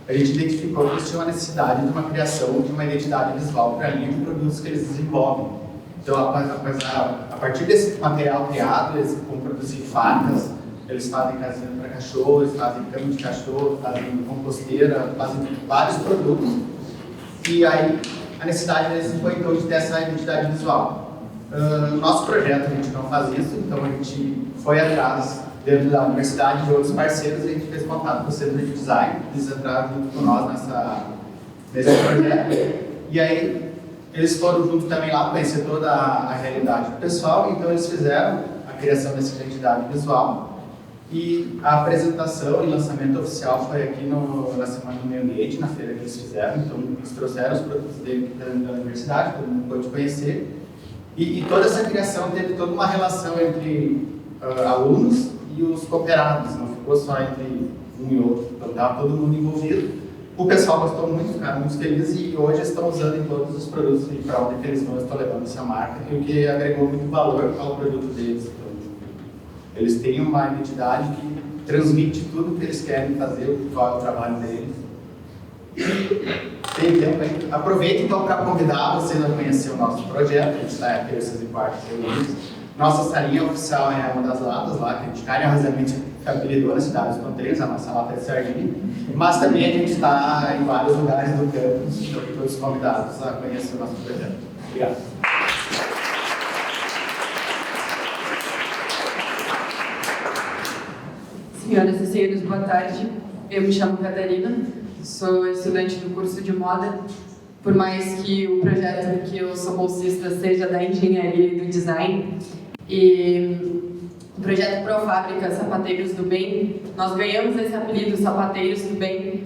a gente identificou que eles tinham a necessidade de uma criação de uma identidade visual para a linha de produtos que eles desenvolvem. Então, a partir desse material criado, eles vão produzir facas, eles fazem casinha para cachorro, eles fazem cama de cachorro, fazem composteira, fazem vários produtos. E aí, a necessidade deles foi, então, de ter essa identidade visual. No nosso projeto, a gente não faz isso, então a gente foi atrás, dentro da universidade, de outros parceiros, e a gente fez contato com o Centro de Design, eles entraram junto com nós nesse projeto. E aí, eles foram junto também lá conhecer toda a realidade do pessoal, então eles fizeram a criação dessa identidade visual. E a apresentação e lançamento oficial foi aqui na Semana do Meio Ambiente, na feira que eles fizeram. Então, eles trouxeram os produtos dele da universidade, todo mundo pôde conhecer. E toda essa criação teve toda uma relação entre alunos e os cooperados, não ficou só entre um e outro, então estava todo mundo envolvido. O pessoal gostou muito, ficaram muito felizes e hoje estão usando em todos os produtos e para onde eles vão, estão levando essa marca, o que agregou muito valor ao produto deles. Então, eles têm uma identidade que transmite tudo o que eles querem fazer, qual é o trabalho deles. Tem tempo aí. Aproveito então para convidar vocês a conhecer o nosso projeto, que está aqui terças e quartas reunidos. Nossa salinha oficial é uma das latas lá, que a gente carinhosamente apelidou na cidade dos Contreiros, a nossa lata de sardinha. Mas também a gente está em vários lugares do campus, então todos convidados a conhecer o nosso projeto. Obrigado. Senhoras e senhores, boa tarde. Eu me chamo Catarina, sou estudante do curso de moda. Por mais que o projeto que eu sou bolsista seja da engenharia e do design, e o projeto Profábrica Sapateiros do Bem, nós ganhamos esse apelido Sapateiros do Bem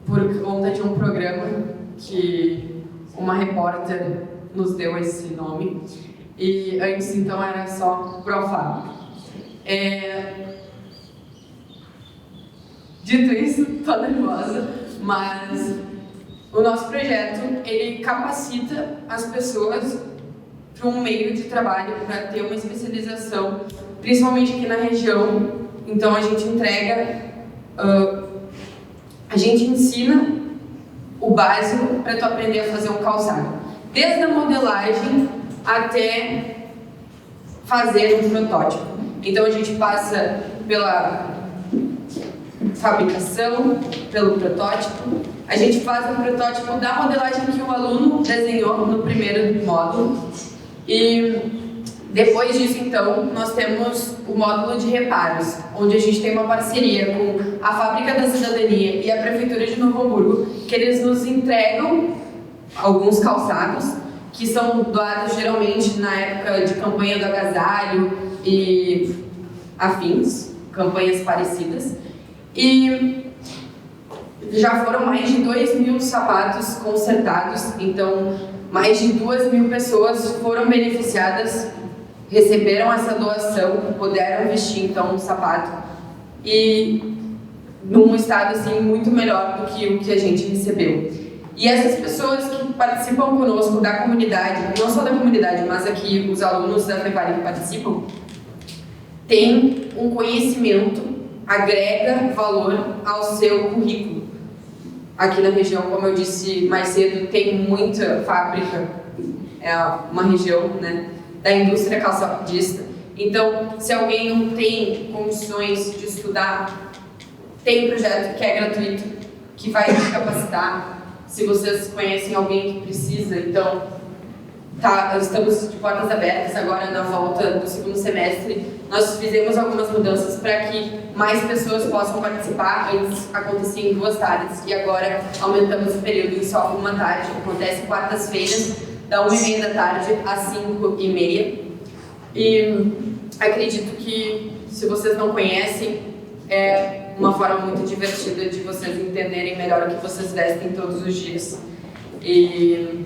por conta de um programa que uma repórter nos deu esse nome, e antes então era só Profábrica. Dito isso, estou nervosa, mas o nosso projeto, ele capacita as pessoas para um meio de trabalho, para ter uma especialização, principalmente aqui na região. Então a gente entrega, a gente ensina o básico para tu aprender a fazer um calçado. Desde a modelagem até fazer um protótipo. Então a gente passa pela fabricação, pelo protótipo. A gente faz um protótipo da modelagem que o aluno desenhou no primeiro módulo. E depois disso, então, nós temos o módulo de reparos, onde a gente tem uma parceria com a Fábrica da Cidadania e a Prefeitura de Novo Hamburgo, que eles nos entregam alguns calçados, que são doados geralmente na época de campanha do agasalho e afins, campanhas parecidas. E já foram mais de 2.000 sapatos consertados, então mais de 2.000 pessoas foram beneficiadas, receberam essa doação, puderam vestir então um sapato e num estado assim muito melhor do que o que a gente recebeu. E essas pessoas que participam conosco da comunidade, não só da comunidade, mas aqui os alunos da FEVALI que participam, têm um conhecimento, agrega valor ao seu currículo. Aqui na região, como eu disse mais cedo, tem muita fábrica, é uma região, né, da indústria calçadista. Então, se alguém não tem condições de estudar, tem um projeto que é gratuito, que vai te capacitar. Se vocês conhecem alguém que precisa, então, estamos de portas abertas agora na volta do segundo semestre. Nós fizemos algumas mudanças para que mais pessoas possam participar. Antes acontecia em 2 tardes e agora aumentamos o período em só 1 tarde. Acontece quartas-feiras, da 1h30 da tarde às 5h30. E acredito que, se vocês não conhecem, é uma forma muito divertida de vocês entenderem melhor o que vocês vestem todos os dias. E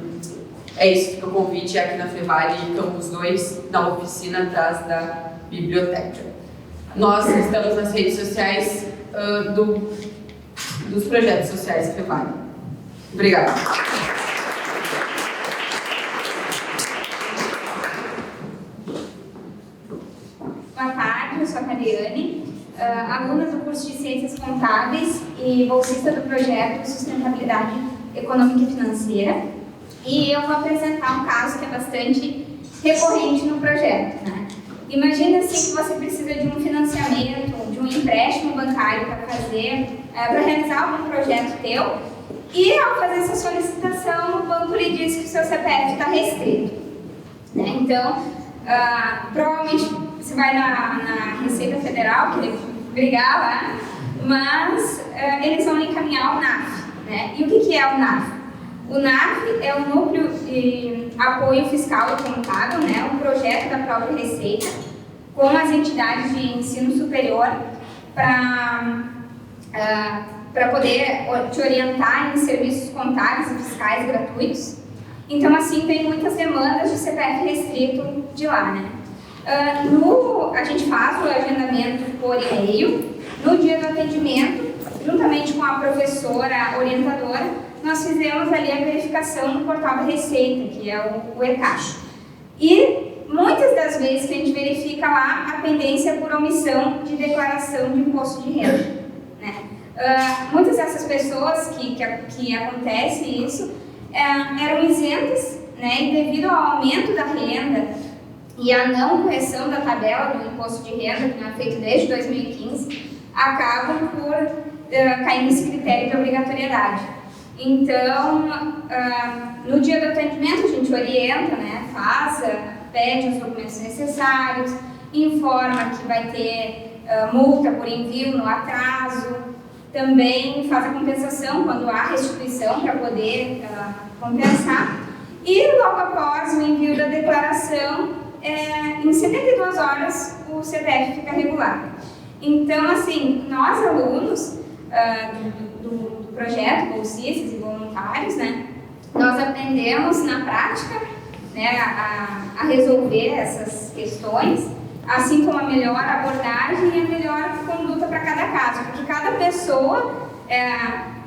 é isso que o convite é aqui na FEVALI, Campus 2, na oficina atrás da biblioteca. Nós estamos nas redes sociais dos projetos sociais FEVALI. Obrigada. eu sou a Cariane, aluna do curso de Ciências Contábeis e bolsista do projeto Sustentabilidade Econômica e Financeira. E eu vou apresentar um caso que é bastante recorrente no projeto, né? Imagina assim que você precisa de um financiamento, de um empréstimo bancário para realizar algum projeto teu, e ao fazer essa solicitação, o banco lhe diz que o seu CPF está restrito, né? Então, provavelmente você vai na Receita Federal querer brigar lá, mas eles vão encaminhar ao NAF, né? E o que é o NAF? O NAF é o Núcleo de Apoio Fiscal e Contábil, né? Um projeto da própria Receita, com as entidades de ensino superior para poder te orientar em serviços contábeis e fiscais gratuitos. Então, assim, tem muitas demandas de CPF restrito de lá, né? A gente faz o agendamento por e-mail. No dia do atendimento, juntamente com a professora orientadora, nós fizemos ali a verificação no portal da Receita, que é o e-Caixa. E muitas das vezes que a gente verifica lá a pendência por omissão de declaração de imposto de renda, né? Muitas dessas pessoas que acontece isso eram isentas, né? E devido ao aumento da renda e a não correção da tabela do imposto de renda, que não é feito desde 2015, acabam por cair nesse critério de obrigatoriedade. Então, no dia do atendimento, a gente orienta, né, pede os documentos necessários, informa que vai ter multa por envio no atraso, também faz a compensação quando há restituição para poder compensar, e logo após o envio da declaração, em 72 horas o CPF fica regular. Então, assim, nós alunos do projeto, bolsistas e voluntários, né, nós aprendemos na prática, né, a resolver essas questões, assim como a melhor abordagem e a melhor conduta para cada caso, porque cada pessoa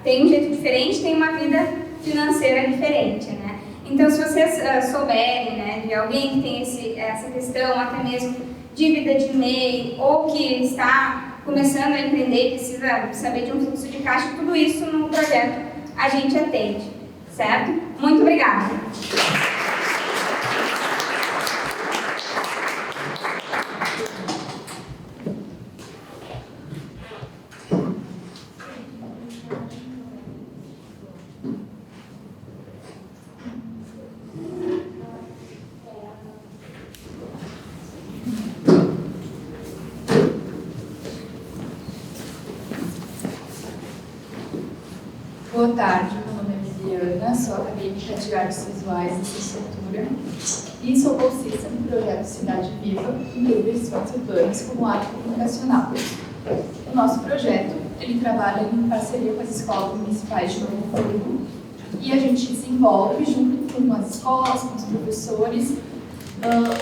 tem um jeito diferente, tem uma vida financeira diferente, né? Então, se vocês souberem, né, de alguém que tem essa questão, até mesmo dívida de MEI, ou que está começando a empreender e precisa saber de um fluxo de caixa, tudo isso no projeto a gente atende, certo? Muito obrigada! Boa tarde, meu nome é Viviana, sou acadêmica de artes visuais e arquitetura e sou bolsista do projeto Cidade Viva em Investimentos Urbanos como arte comunicacional. O nosso projeto ele trabalha em parceria com as escolas municipais de Novo Hamburgo e a gente desenvolve, junto com as escolas, com os professores,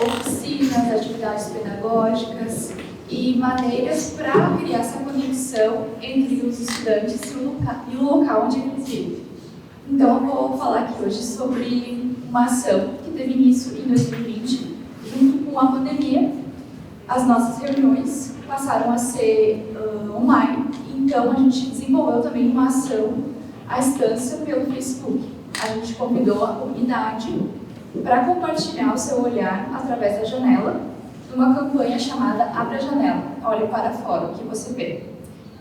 oficinas, atividades pedagógicas e maneiras para criar essa conexão entre os estudantes e o local onde eles vivem. Então, eu vou falar aqui hoje sobre uma ação que teve início em 2020, junto com a pandemia. As nossas reuniões passaram a ser online, então a gente desenvolveu também uma ação à distância pelo Facebook. A gente convidou a comunidade para compartilhar o seu olhar através da janela, numa campanha chamada Abra a Janela, Olhe para Fora, o que você vê.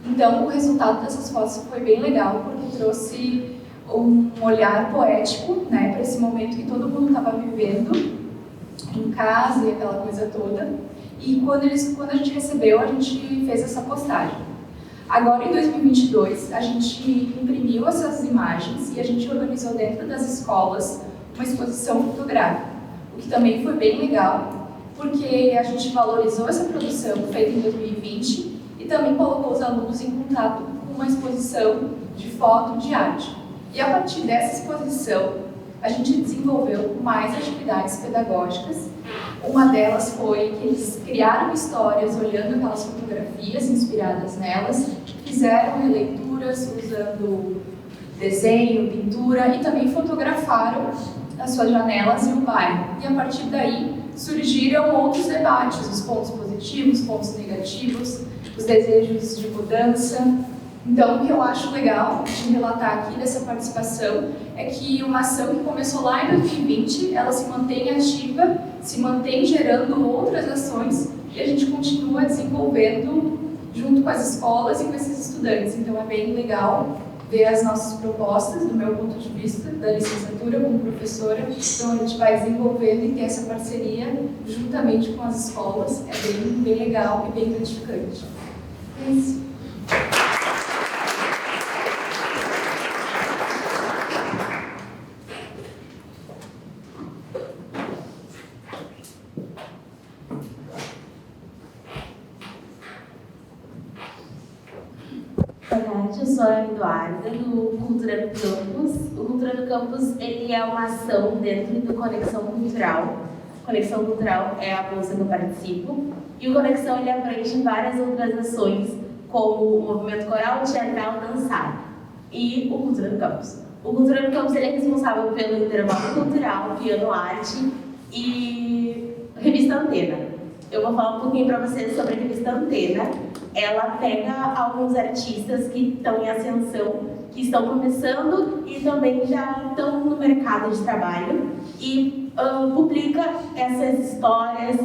Então, o resultado dessas fotos foi bem legal, porque trouxe um olhar poético, né, para esse momento que todo mundo estava vivendo em casa e aquela coisa toda. E quando a gente recebeu, a gente fez essa postagem. Agora, em 2022, a gente imprimiu essas imagens e a gente organizou dentro das escolas uma exposição fotográfica, o que também foi bem legal, porque a gente valorizou essa produção feita em 2020 e também colocou os alunos em contato com uma exposição de foto de arte. E a partir dessa exposição, a gente desenvolveu mais atividades pedagógicas. Uma delas foi que eles criaram histórias olhando aquelas fotografias inspiradas nelas, fizeram releituras usando desenho, pintura e também fotografaram as suas janelas e o bairro. E a partir daí surgiram outros debates, os pontos positivos positivos, pontos negativos, os desejos de mudança. Então, o que eu acho legal de relatar aqui dessa participação é que uma ação que começou lá em 2020, ela se mantém ativa, se mantém gerando outras ações e a gente continua desenvolvendo junto com as escolas e com esses estudantes. Então, é bem legal ver as nossas propostas, do meu ponto de vista, da licenciatura como professora. Então, a gente vai desenvolvendo e ter essa parceria juntamente com as escolas. É bem legal e bem gratificante. É isso. Boa tarde, eu sou a Eduarda, do Cultura no Campus. O Cultura no Campus ele é uma ação dentro do Conexão Cultural. Conexão Cultural é a bolsa que eu participo. E o Conexão ele abrange várias outras ações, como o movimento coral, teatral, dançar e o Cultura no Campus. O Cultura no Campus ele é responsável pelo intervalo cultural, piano arte e revista Antena. Eu vou falar um pouquinho para vocês sobre a revista Antena. Ela pega alguns artistas que estão em ascensão, que estão começando e também já estão no mercado de trabalho e publica essas histórias,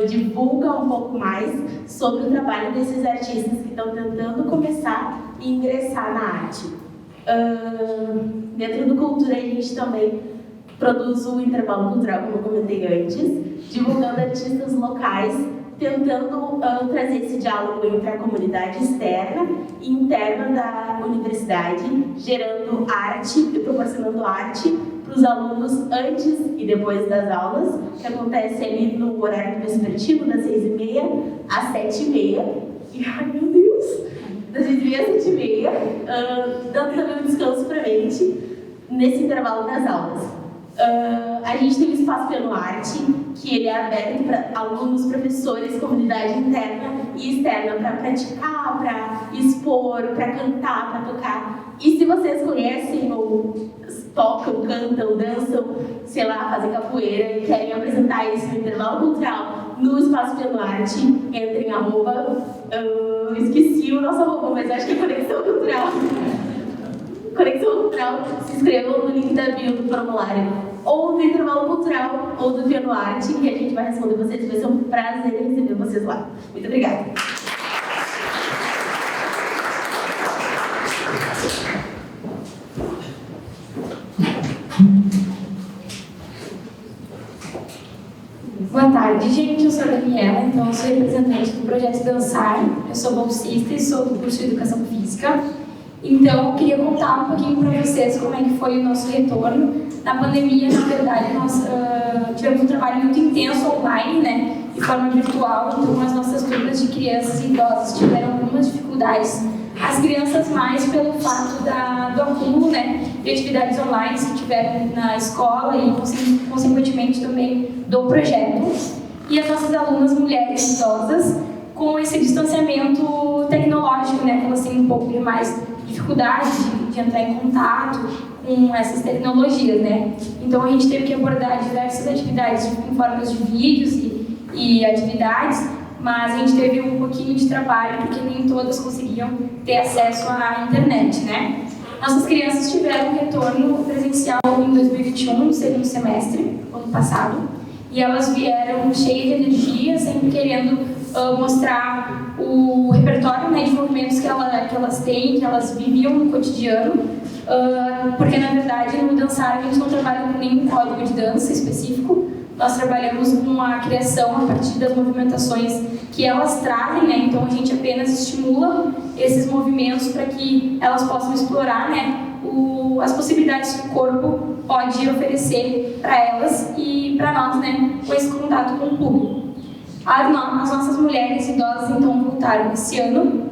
divulga um pouco mais sobre o trabalho desses artistas que estão tentando começar e ingressar na arte. Dentro do Cultura, a gente também produz o intervalo cultural, como eu comentei antes, divulgando artistas locais, tentando trazer esse diálogo entre a comunidade externa e interna da universidade, gerando arte e proporcionando arte para os alunos antes e depois das aulas, que acontece ali no horário vespertino, das 6h30 às 7h30. E, ai meu Deus! Das 6h30 às 7h30, dando também um descanso para a mente nesse intervalo das aulas. A gente tem o Espaço Piano Arte, que ele é aberto para alunos, professores, comunidade interna e externa para praticar, para expor, para cantar, para tocar. E se vocês conhecem ou tocam, cantam, dançam, sei lá, fazem capoeira e querem apresentar isso no intervalo cultural no Espaço Piano Arte, entrem @, esqueci o nosso arroba, mas acho que é Conexão Cultural. Conexão Cultural, se inscrevam no link da bio do formulário, ou do intervalo cultural, ou do Piano Arte, que a gente vai responder vocês. Vai ser um prazer receber vocês lá. Muito obrigada. Boa tarde, gente. Eu sou a Daniela, então eu sou representante do projeto Dançar. Eu sou bolsista e sou do curso de Educação Física. Então, eu queria contar um pouquinho para vocês como é que foi o nosso retorno. Na pandemia, na verdade, nós tivemos um trabalho muito intenso online, né, de forma virtual. Então, as nossas turmas de crianças e idosos tiveram algumas dificuldades. As crianças mais pelo fato do acúmulo, né, de atividades online que tiveram na escola e, consequentemente, também do projeto. E as nossas alunas mulheres idosas com esse distanciamento tecnológico, né, que elas têm um pouco de mais dificuldade de entrar em contato com essas tecnologias, né. Então a gente teve que abordar diversas atividades em formas de vídeos e atividades, mas a gente teve um pouquinho de trabalho porque nem todas conseguiam ter acesso à internet, né. Nossas crianças tiveram um retorno presencial em 2021, no segundo semestre, ano passado, e elas vieram cheias de energia, sempre querendo mostrar o repertório, né, de movimentos que elas têm, que elas viviam no cotidiano, porque na verdade no dançar a gente não trabalha com nenhum código de dança específico, nós trabalhamos com a criação a partir das movimentações que elas trazem, né, então a gente apenas estimula esses movimentos para que elas possam explorar, né, as possibilidades que o corpo pode oferecer para elas e para nós, né, com esse contato com o público. As nossas mulheres idosas, então, voltaram esse ano.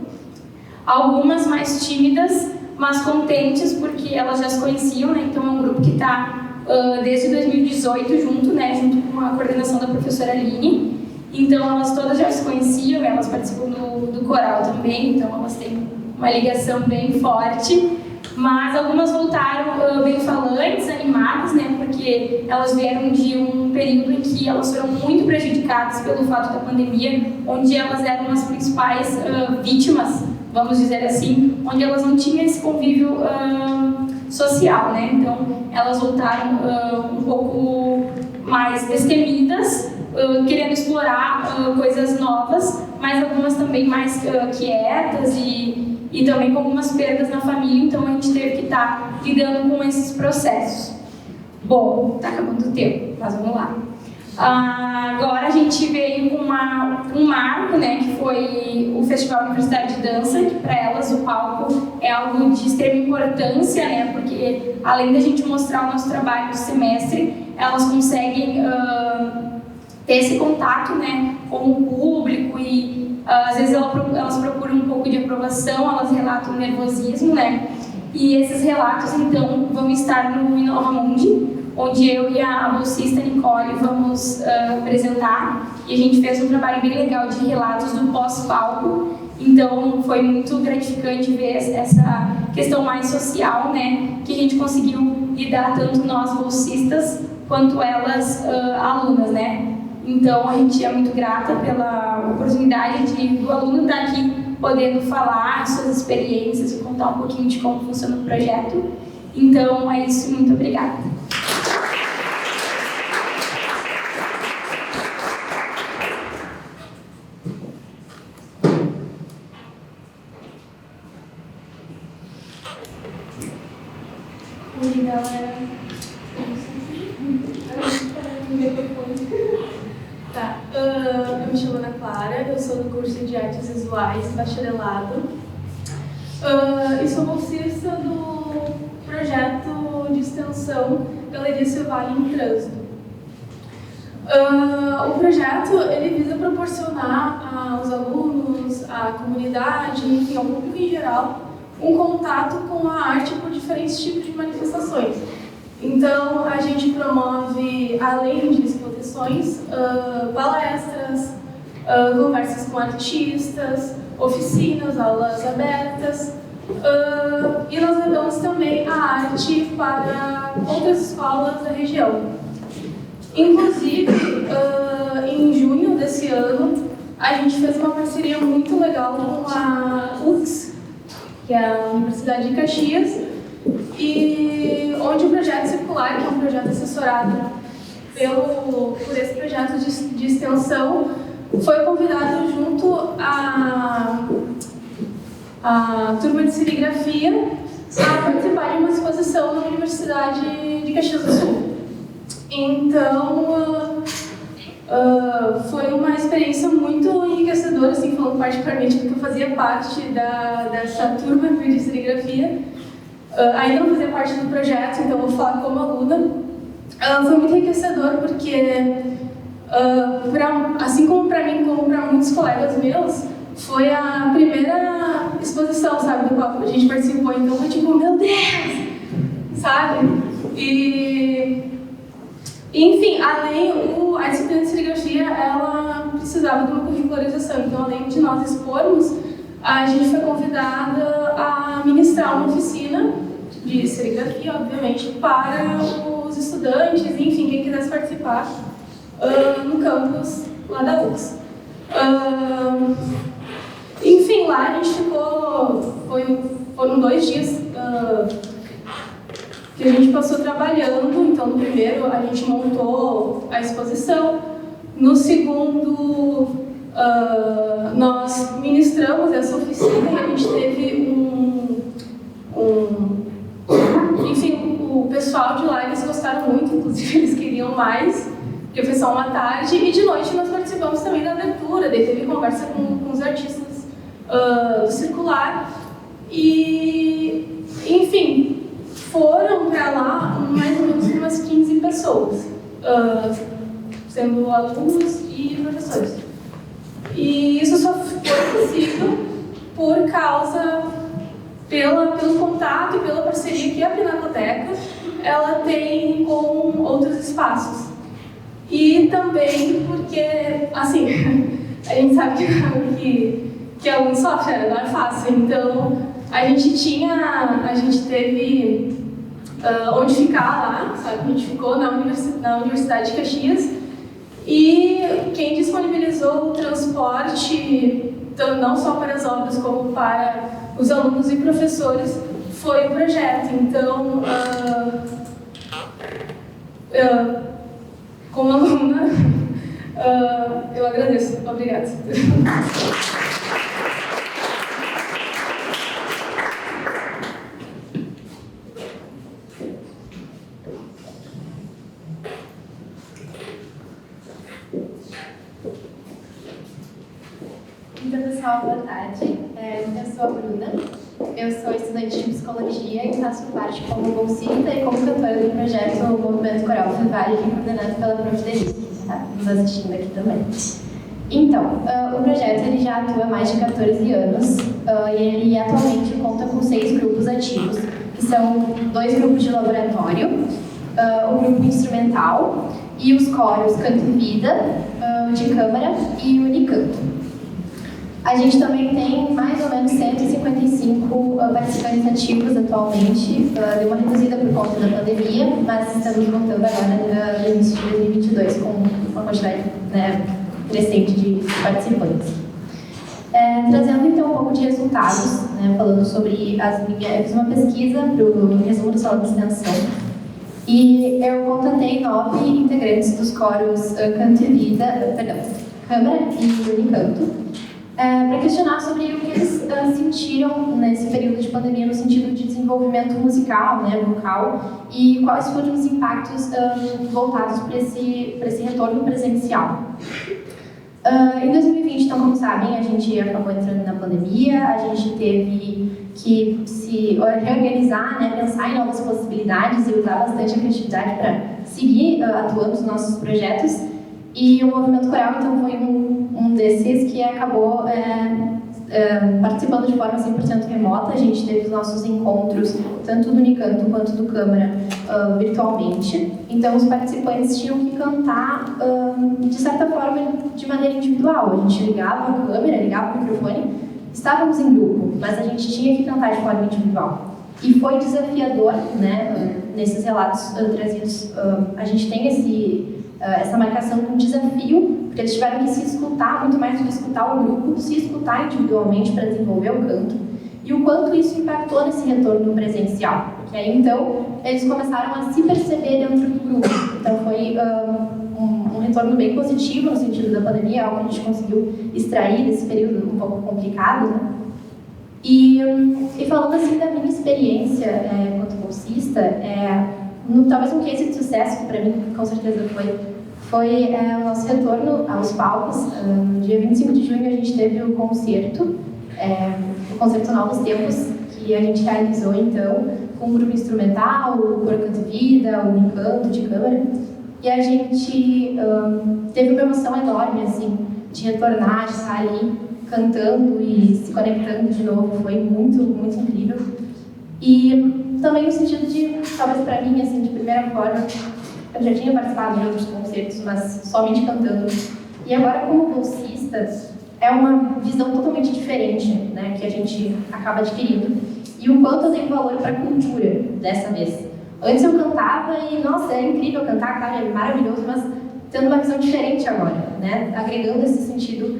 Algumas mais tímidas, mas contentes, porque elas já se conheciam, né? Então, é um grupo que está desde 2018 junto, né? Junto com a coordenação da professora Aline. Então, elas todas já se conheciam, elas participam do coral também, então elas têm uma ligação bem forte. Mas algumas voltaram bem falantes, animadas, vulneráveis, né, porque elas vieram de um período em que elas foram muito prejudicadas pelo fato da pandemia, onde elas eram as principais vítimas, vamos dizer assim, onde elas não tinham esse convívio social, né, então elas voltaram um pouco mais destemidas, querendo explorar coisas novas, mas algumas também mais quietas e também com algumas perdas na família, então a gente teve que estar lidando com esses processos. Bom, tá acabando o tempo, mas vamos lá. Agora a gente veio com um marco, né, que foi o Festival Universitário de Dança, que para elas o palco é algo de extrema importância, né, porque além da gente mostrar o nosso trabalho do semestre, elas conseguem ter esse contato, né, com o público e às vezes elas procuram um pouco de aprovação, elas relatam nervosismo, né, e esses relatos então vão estar no Inova Mundi, onde eu e a bolsista Nicole vamos apresentar, e a gente fez um trabalho bem legal de relatos do pós-palco, então foi muito gratificante ver essa questão mais social, né, que a gente conseguiu lidar tanto nós bolsistas quanto elas alunas, né. Então, a gente é muito grata pela oportunidade do aluno estar aqui podendo falar suas experiências e contar um pouquinho de como funciona o projeto. Então, é isso. Muito obrigada. Oi, galera. Tá, eu me chamo Ana Clara, eu sou do curso de Artes Visuais, bacharelado, e sou bolsista do projeto de extensão Galeria Cevale em Trânsito. O projeto ele visa proporcionar aos alunos, à comunidade, enfim, ao público em geral, um contato com a arte por diferentes tipos de manifestações. Então, a gente promove, além de exposições, palestras, conversas com artistas, oficinas, aulas abertas, e nós levamos também a arte para outras escolas da região. Inclusive, em junho desse ano, a gente fez uma parceria muito legal com a UFS, que é a Universidade de Caxias, e onde o projeto circular, que é um projeto assessorado por esse projeto de extensão, foi convidado junto à turma de serigrafia a participar de uma exposição na Universidade de Caxias do Sul. Então, foi uma experiência muito enriquecedora, assim, falando particularmente porque eu fazia parte dessa turma de serigrafia. Ainda não fazia parte do projeto, então vou falar como aluna. Foi muito enriquecedor porque, assim como para mim, como para muitos colegas meus, foi a primeira exposição, sabe, do qual a gente participou. Então foi tipo, meu Deus, sabe? E, enfim, a disciplina de serigrafia, ela precisava de uma curricularização. Então, além de nós expormos, a gente foi convidada a ministrar uma oficina de serigrafia, obviamente, para os estudantes, enfim, quem quisesse participar no campus lá da UFS. Enfim, lá a gente ficou, foram 2 dias que a gente passou trabalhando. Então, no primeiro a gente montou a exposição, no segundo nós ministramos essa oficina e a gente teve enfim, o pessoal de lá, eles gostaram muito, inclusive eles queriam mais, porque foi só uma tarde, e de noite nós participamos também da abertura, daí teve conversa com os artistas do circular, e, enfim, foram para lá mais ou menos umas 15 pessoas, sendo alunos e professores. E isso só foi possível por causa, pelo contato e pela parceria que a Pinacoteca ela tem com outros espaços. E também porque, assim, a gente sabe que aluno sofre, não é fácil. Então, a gente teve onde ficar lá, sabe? A gente ficou na Universidade de Caxias e quem disponibilizou o transporte, não só para as obras como para os alunos e professores, foi o projeto. Então, como aluna, eu agradeço. Obrigada. Então, pessoal, boa tarde. Eu sou a Bruna, eu sou estudante de psicologia e faço parte como bolsista e como cantora do projeto Movimento Coral Fevale, coordenado pela Prof. Denise, que está nos assistindo aqui também. Então, o projeto ele já atua há mais de 14 anos e ele atualmente conta com 6 grupos ativos, que são 2 grupos de laboratório, o grupo instrumental e os coros Canto e Vida, de Câmara e Unicanto. A gente também tem mais ou menos 155 participantes ativos atualmente, deu uma reduzida por conta da pandemia, mas estamos voltando agora no início de 2022 com uma quantidade crescente de participantes. Trazendo então um pouco de resultados, falando sobre eu fiz uma pesquisa para o resumo do Salão de Extensão e eu contatei 9 integrantes dos coros Canto e Vida, Câmara e Unicanto, para questionar sobre o que eles sentiram nesse período de pandemia no sentido de desenvolvimento musical, vocal, e quais foram os impactos voltados para esse retorno presencial. Em 2020, então, como sabem, a gente acabou entrando na pandemia, a gente teve que se reorganizar, pensar em novas possibilidades e usar bastante a criatividade para seguir atuando nos nossos projetos. E o Movimento Coral, então, foi um desses que acabou participando de forma 100% remota. A gente teve os nossos encontros, tanto do Unicanto quanto do Câmara, virtualmente. Então, os participantes tinham que cantar, de certa forma, de maneira individual. A gente ligava a câmera, ligava o microfone, estávamos em grupo, mas a gente tinha que cantar de forma individual. E foi desafiador, nesses relatos trazidos, a gente tem essa marcação de um desafio, porque eles tiveram que se escutar, muito mais do que escutar o grupo, se escutar individualmente para desenvolver o canto, e o quanto isso impactou nesse retorno presencial, porque aí então eles começaram a se perceber dentro do grupo. Então foi um retorno bem positivo no sentido da pandemia, algo que a gente conseguiu extrair desse período um pouco complicado, E falando assim da minha experiência enquanto bolsista, talvez um case de sucesso, que para mim com certeza foi o nosso retorno aos palcos. No dia 25 de junho a gente teve o concerto Novos Tempos, que a gente realizou então com um grupo instrumental, o Coro Canto e Vida, o Unicanto de Câmara, e a gente teve uma emoção enorme assim, de retornar, de estar ali cantando e se conectando de novo. Foi muito, muito incrível. E também no sentido de, talvez para mim, assim, de primeira forma, eu já tinha participado de outros concertos, mas somente cantando. E agora, como bolsista, é uma visão totalmente diferente, que a gente acaba adquirindo. E o quanto eu dei valor para a cultura dessa vez. Antes eu cantava e, nossa, é incrível cantar, cara, é maravilhoso, mas tendo uma visão diferente agora, agregando esse sentido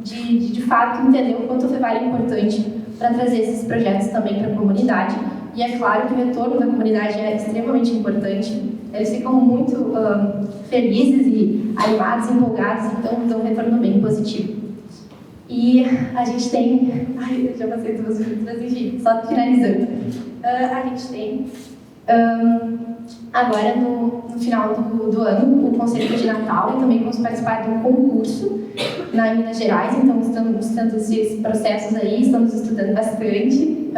de fato entender o quanto o Fevale é importante para trazer esses projetos também para a comunidade. E é claro que o retorno da comunidade é extremamente importante. Eles ficam muito felizes e animados, empolgados, então dão um retorno bem positivo. E a gente tem... Ai, eu já passei 2 minutos, mas enfim, só finalizando. A gente tem... agora, no final do ano, o concerto de Natal, e também vamos participar de um concurso em Minas Gerais, então estamos tendo esses processos aí, estamos estudando bastante,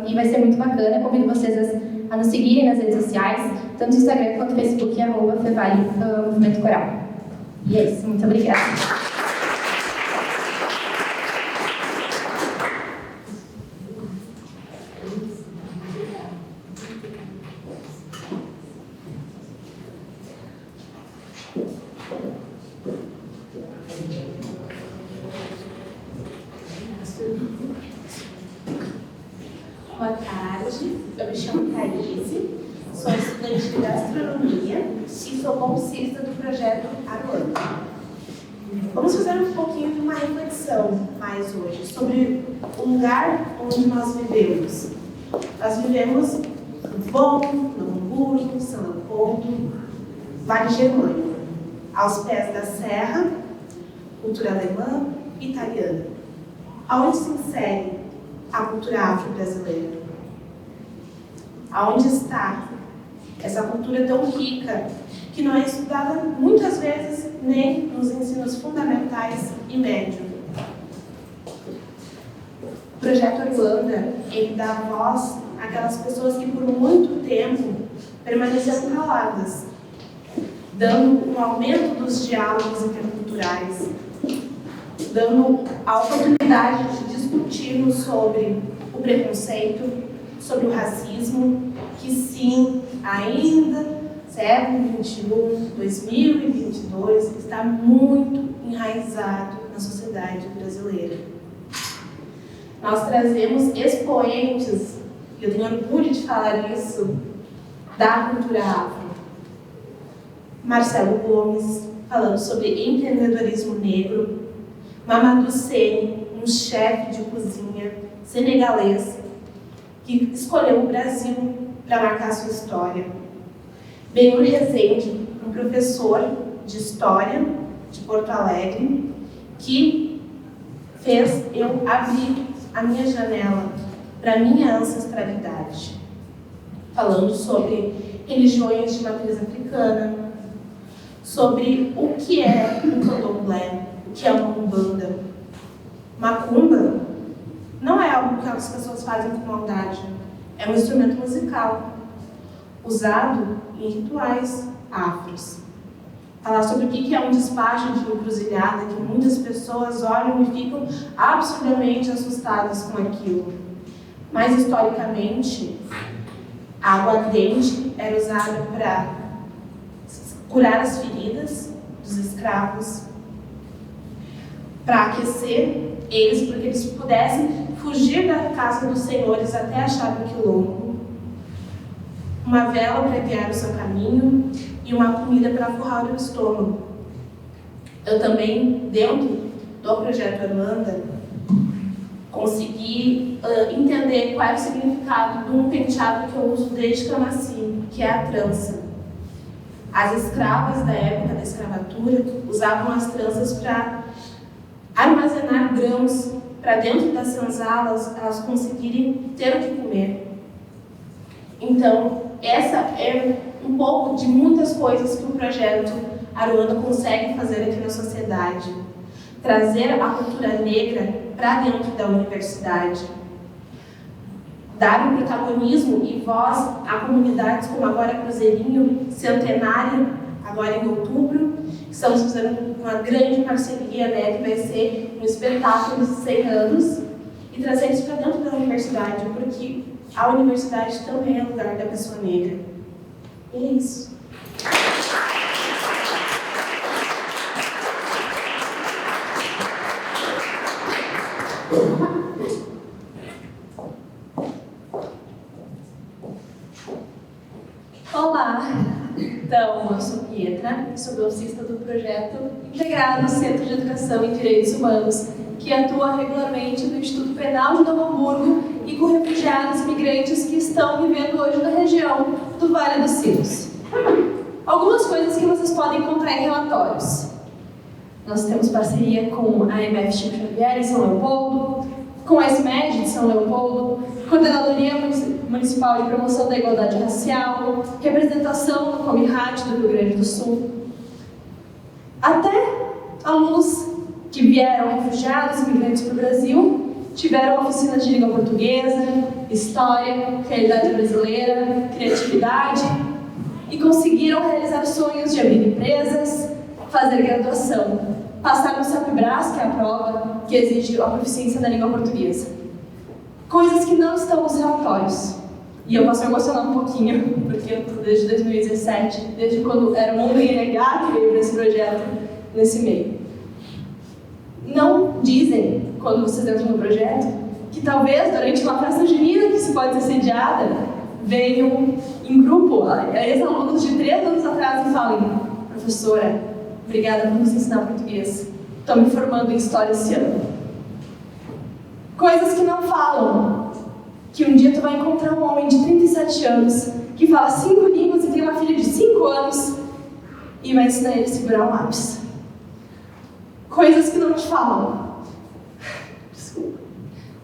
e vai ser muito bacana. Convido vocês a nos seguirem nas redes sociais, tanto no Instagram quanto no Facebook, @Fevale Movimento Coral. E é isso, muito obrigada. Boa tarde, Eu me chamo Thaís, sou estudante de gastronomia e sou bolsista do projeto Aruanda. Vamos fazer um pouquinho de uma reflexão mais hoje sobre o lugar onde nós vivemos. Nós vivemos no Bonn, no Hamburgo, São Leopoldo, Vale Germânico, aos pés da serra, cultura alemã e italiana. Aonde se insere a cultura afro-brasileira? Aonde está essa cultura tão rica que não é estudada muitas vezes nem nos ensinos fundamentais e médios? O projeto Aruanda, ele dá voz àquelas pessoas que por muito tempo permaneceram caladas, dando um aumento dos diálogos interculturais, dando a oportunidade de discutirmos sobre o preconceito, sobre o racismo, que sim, ainda, século XXI, 2022, está muito enraizado na sociedade brasileira. Nós trazemos expoentes, e eu tenho orgulho de falar isso, da cultura afro. Marcelo Gomes, falando sobre empreendedorismo negro. Mamadou Seni, um chefe de cozinha senegalês, que escolheu o Brasil para marcar sua história. Benhur Rezende, um professor de história de Porto Alegre, que fez eu abrir a minha janela para a minha ancestralidade, falando sobre religiões de matriz africana, sobre o que é um candomblé, o que é uma umbanda. Macumba não é algo que as pessoas fazem com maldade, é um instrumento musical usado em rituais afros. Falar sobre o que é um despacho de encruzilhada, que muitas pessoas olham e ficam absurdamente assustadas com aquilo. Mas, historicamente, a aguardente era usada para curar as feridas dos escravos, para aquecer eles, porque eles pudessem fugir da casa dos senhores até achar o quilombo, uma vela para guiar o seu caminho e uma comida para forrar o estômago. Eu também, dentro do projeto Aruanda, consegui entender qual é o significado de um penteado que eu uso desde que eu nasci, que é a trança. As escravas da época da escravatura usavam as tranças para armazenar grãos para dentro das senzalas elas conseguirem ter o que comer. Então, essa é um pouco de muitas coisas que o projeto Aruanda consegue fazer aqui na sociedade. Trazer a cultura negra para dentro da universidade. Dar um protagonismo e voz a comunidades como agora Cruzeirinho, Centenária, agora em outubro. Estamos fazendo uma grande parceria, né, que vai ser um espetáculo dos 100 anos, e trazer isso para dentro da universidade, porque a universidade também é lugar da pessoa negra. E é isso. Olá, então eu sou Pietra, sou bolsista do projeto integrado Centro de Educação em Direitos Humanos, que atua regularmente no Instituto Penal de Novo Hamburgo e com refugiados e imigrantes que estão vivendo hoje na região do Vale dos Sinos. Algumas coisas que vocês podem encontrar em relatórios. Nós temos parceria com a MF Chico Xavier em São Leopoldo, com a SMED de São Leopoldo, Coordenadoria Municipal de Promoção da Igualdade Racial, representação no Comirrat do Rio Grande do Sul. Até alunos que vieram refugiados e imigrantes para o Brasil tiveram oficinas de língua portuguesa, história, realidade brasileira, criatividade e conseguiram realizar sonhos de abrir empresas, fazer graduação, passar no SAPBRAS, que é a prova que exige a proficiência da língua portuguesa. Coisas que não estão nos relatórios. E eu posso me emocionar um pouquinho, porque eu estou desde 2017, desde quando era uma INH que veio para esse projeto nesse meio. Não dizem, quando vocês entram no projeto, que talvez durante uma festa junina que se pode ser sediada, venham em grupo, ex-alunos de 3 anos atrás, e falem: professora, obrigada por nos ensinar português. Estou me formando em História esse ano. Coisas que não falam. Que um dia tu vai encontrar um homem de 37 anos que fala 5 línguas e tem uma filha de 5 anos e vai ensinar ele a segurar um lápis. Coisas que não te falam. Desculpa.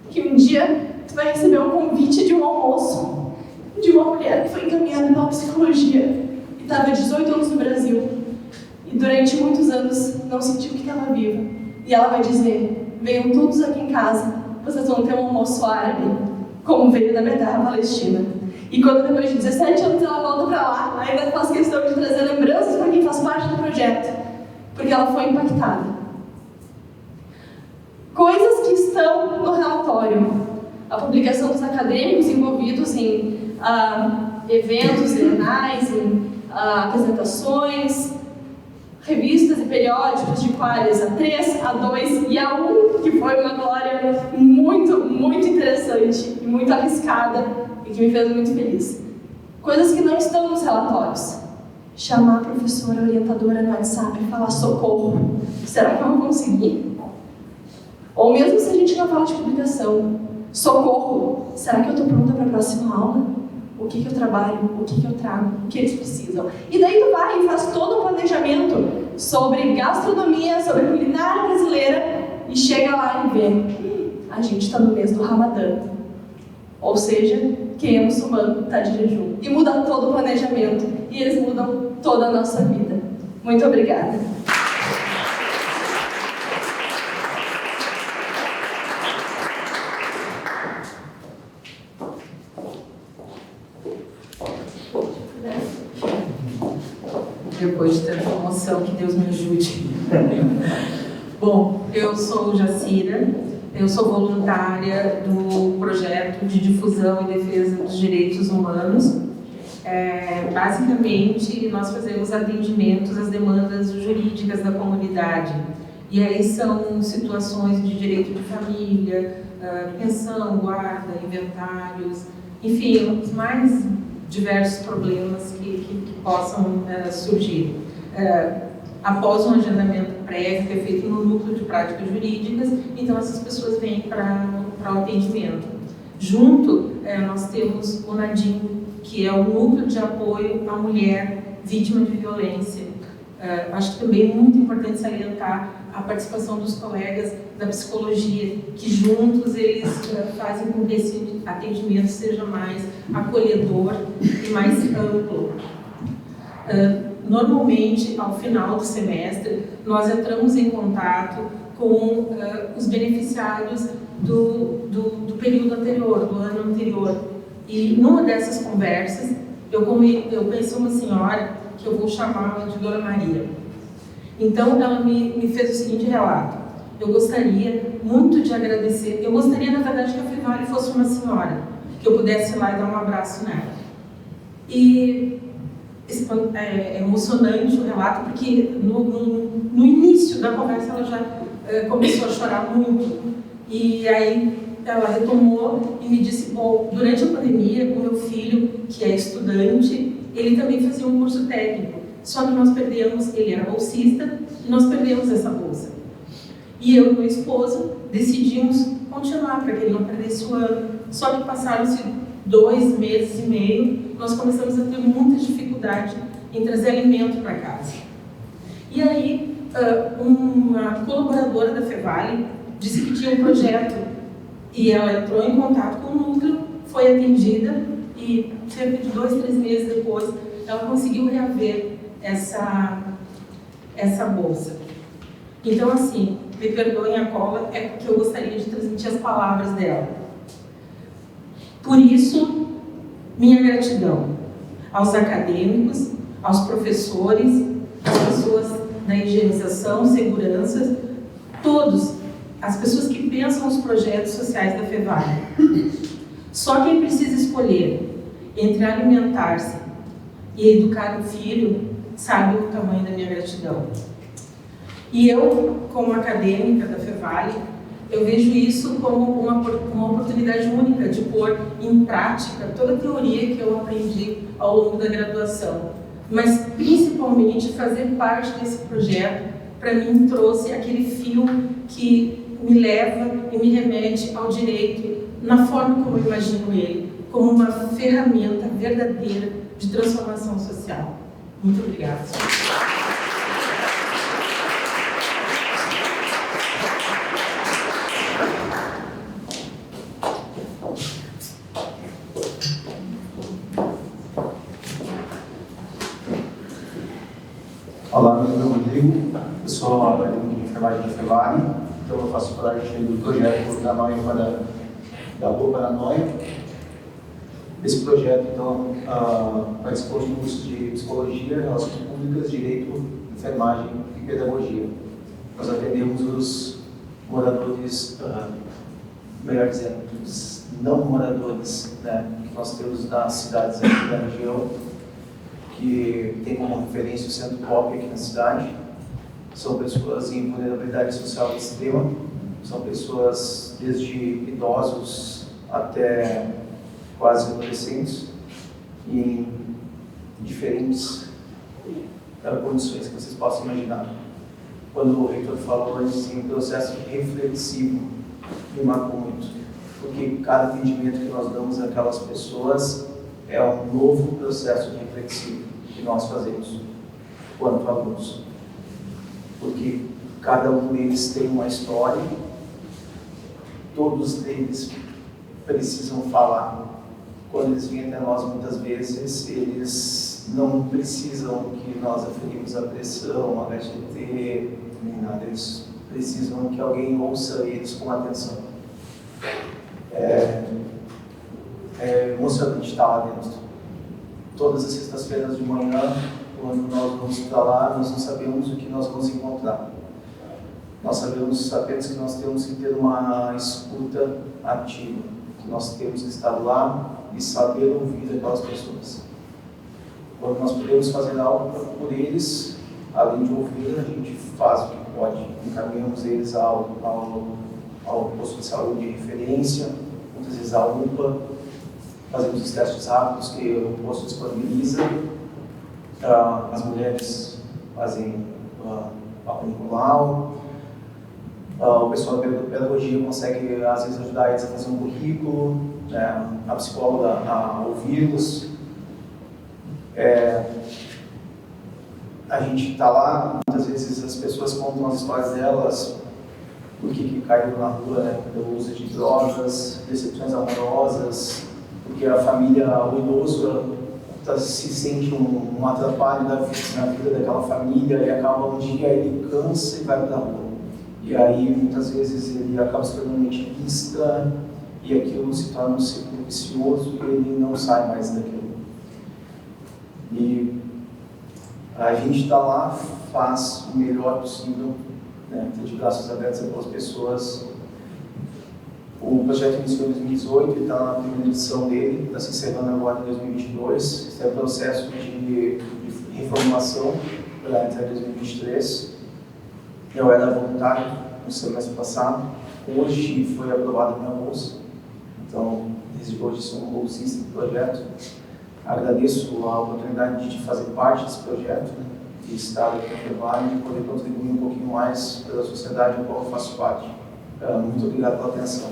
Que um dia tu vai receber um convite de um almoço de uma mulher que foi encaminhada pela psicologia e estava 18 anos no Brasil e durante muitos anos não sentiu que estava viva. E ela vai dizer: venham todos aqui em casa, vocês vão ter um almoço árabe, como veio da minha terra palestina. E quando depois de 17 anos ela volta para lá, ainda faz questão de trazer lembranças para quem faz parte do projeto, porque ela foi impactada. Coisas que estão no relatório. A publicação dos acadêmicos envolvidos em eventos bienais, em apresentações, revistas e periódicos de quais A3, A2 e A1, que foi uma glória muito, muito interessante e muito arriscada e que me fez muito feliz. Coisas que não estão nos relatórios. Chamar a professora orientadora no WhatsApp e falar: socorro, será que eu vou conseguir? Ou mesmo se a gente não fala de publicação: socorro, será que eu estou pronta para a próxima aula? O que eu trabalho, o que eu trago, o que eles precisam. E daí tu vai e faz todo um planejamento sobre gastronomia, sobre culinária brasileira e chega lá e vê: a gente está no mês do Ramadã. Ou seja, quem é muçulmano está de jejum. E muda todo o planejamento. E eles mudam toda a nossa vida. Muito obrigada. Depois de tanta emoção, que Deus me ajude. Bom, eu sou Jacira, eu sou voluntária do projeto de difusão e defesa dos direitos humanos. Basicamente, nós fazemos atendimentos às demandas jurídicas da comunidade. E aí são situações de direito de família, pensão, guarda, inventários, enfim, os mais diversos problemas que possam surgir. Após um agendamento prévio, que é feito no núcleo de práticas jurídicas, então essas pessoas vêm para o atendimento. Junto, nós temos o NADIM, que é o núcleo de apoio à mulher vítima de violência. Acho que também é muito importante salientar a participação dos colegas da psicologia, que juntos eles fazem com que esse atendimento seja mais acolhedor e mais amplo. Normalmente, ao final do semestre, nós entramos em contato com os beneficiados do período anterior, do ano anterior. E numa dessas conversas, eu conheci uma senhora que eu vou chamar de Dona Maria. Então, ela me fez o seguinte relato: eu gostaria muito de agradecer, eu gostaria, na verdade, que a Fevale fosse uma senhora, que eu pudesse ir lá e dar um abraço nela. E é emocionante o relato, porque no início da conversa ela já começou a chorar muito. E aí ela retomou e me disse: bom, durante a pandemia, o meu filho, que é estudante, ele também fazia um curso técnico. Só que nós perdemos, ele era bolsista, e nós perdemos essa bolsa. E eu e meu esposo decidimos continuar para que ele não perdesse o ano. Só que passaram-se 2 meses e meio, nós começamos a ter muita dificuldade em trazer alimento para casa. E aí, uma colaboradora da Fevale disse que tinha um projeto, e ela entrou em contato com o núcleo, foi atendida, e cerca de 2, 3 meses depois, ela conseguiu reaver essa bolsa. Então, assim, me perdoem a cola, é porque eu gostaria de transmitir as palavras dela. Por isso, minha gratidão aos acadêmicos, aos professores, às pessoas da higienização, segurança, todos, as pessoas que pensam os projetos sociais da Fevale. Só quem precisa escolher entre alimentar-se e educar o filho sabe o tamanho da minha gratidão. E eu, como acadêmica da Fevale, eu vejo isso como uma oportunidade única de pôr em prática toda a teoria que eu aprendi ao longo da graduação. Mas, principalmente, fazer parte desse projeto, para mim, trouxe aquele fio que me leva e me remete ao direito na forma como eu imagino ele, como uma ferramenta verdadeira de transformação social. Muito obrigada. Olá, meu nome é Rodrigo, eu sou técnico de enfermagem da Fevale, então eu faço parte do projeto da Noia da Boa Paranoia. Esse projeto, então, participou de cursos de psicologia, relações públicas, direito, enfermagem e pedagogia. Nós atendemos os moradores, melhor dizendo, os não moradores, né, que nós temos nas cidades aqui da região, que tem como referência o Centro Pop aqui na cidade. São pessoas em vulnerabilidade social extrema, são pessoas desde idosos até quase adolescentes, em diferentes condições que vocês possam imaginar. Quando o reitor falou antes em processo reflexivo, me marcou muito, porque cada atendimento que nós damos àquelas pessoas é um novo processo reflexivo que nós fazemos quanto alunos. Porque cada um deles tem uma história, todos eles precisam falar. Quando eles vêm até nós, muitas vezes, eles não precisam que nós aferimos a pressão, a HGT, nem nada. Eles precisam que alguém ouça eles com atenção. É emocionante estar lá dentro. Todas as sextas-feiras de manhã, quando nós vamos para lá, nós não sabemos o que nós vamos encontrar. Nós sabemos apenas que nós temos que ter uma escuta ativa, que nós temos que estar lá e saber ouvir aquelas pessoas. Quando nós podemos fazer algo por eles, além de ouvir, a gente faz o que pode. Encaminhamos eles ao posto de saúde de referência, muitas vezes à UPA, fazemos os testes rápidos que o posto disponibiliza. As mulheres fazem papo Nicolau. O pessoal da pedagogia consegue, às vezes, ajudar eles a fazer um currículo, a psicóloga a ouvi-los. A gente está lá, muitas vezes as pessoas contam as histórias delas, por que caíram na rua, né, pelo uso de drogas, decepções amorosas, porque a família, o idoso, se sente um atrapalho na vida daquela família e acaba um dia ele cansa e vai para a rua. E aí, muitas vezes, ele acaba se tornando ativista e aquilo se torna um ciclo vicioso e ele não sai mais daquilo. E a gente está lá, faz o melhor possível, né, de braços abertos pelas pessoas. O projeto iniciou em 2018 e está na primeira edição dele, está se encerrando agora em 2022. Esse é o processo de reformulação para entrar em 2023. Eu era voluntário no semestre passado, hoje foi aprovada a minha bolsa, então desde hoje sou um bolsista do projeto. Agradeço a oportunidade de fazer parte desse projeto, né, de estar aqui na Fevale e poder contribuir um pouquinho mais pela sociedade da qual eu faço parte. Muito obrigado pela atenção.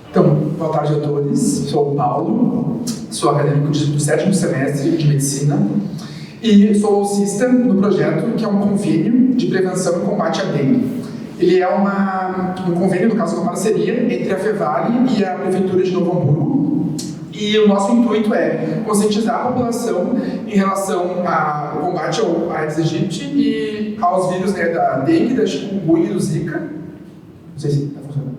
Então, boa tarde a todos. Sou o Paulo, sou acadêmico do 7º semestre de Medicina e sou bolsista no projeto que é um convênio de prevenção e combate à dengue. Ele é um convênio, no caso, uma parceria entre a Fevale e a Prefeitura de Novo Hamburgo. E o nosso intuito é conscientizar a população em relação ao combate ao Aedes aegypti e aos vírus, né, da dengue, da chikungunya e do zika. Não sei se está funcionando.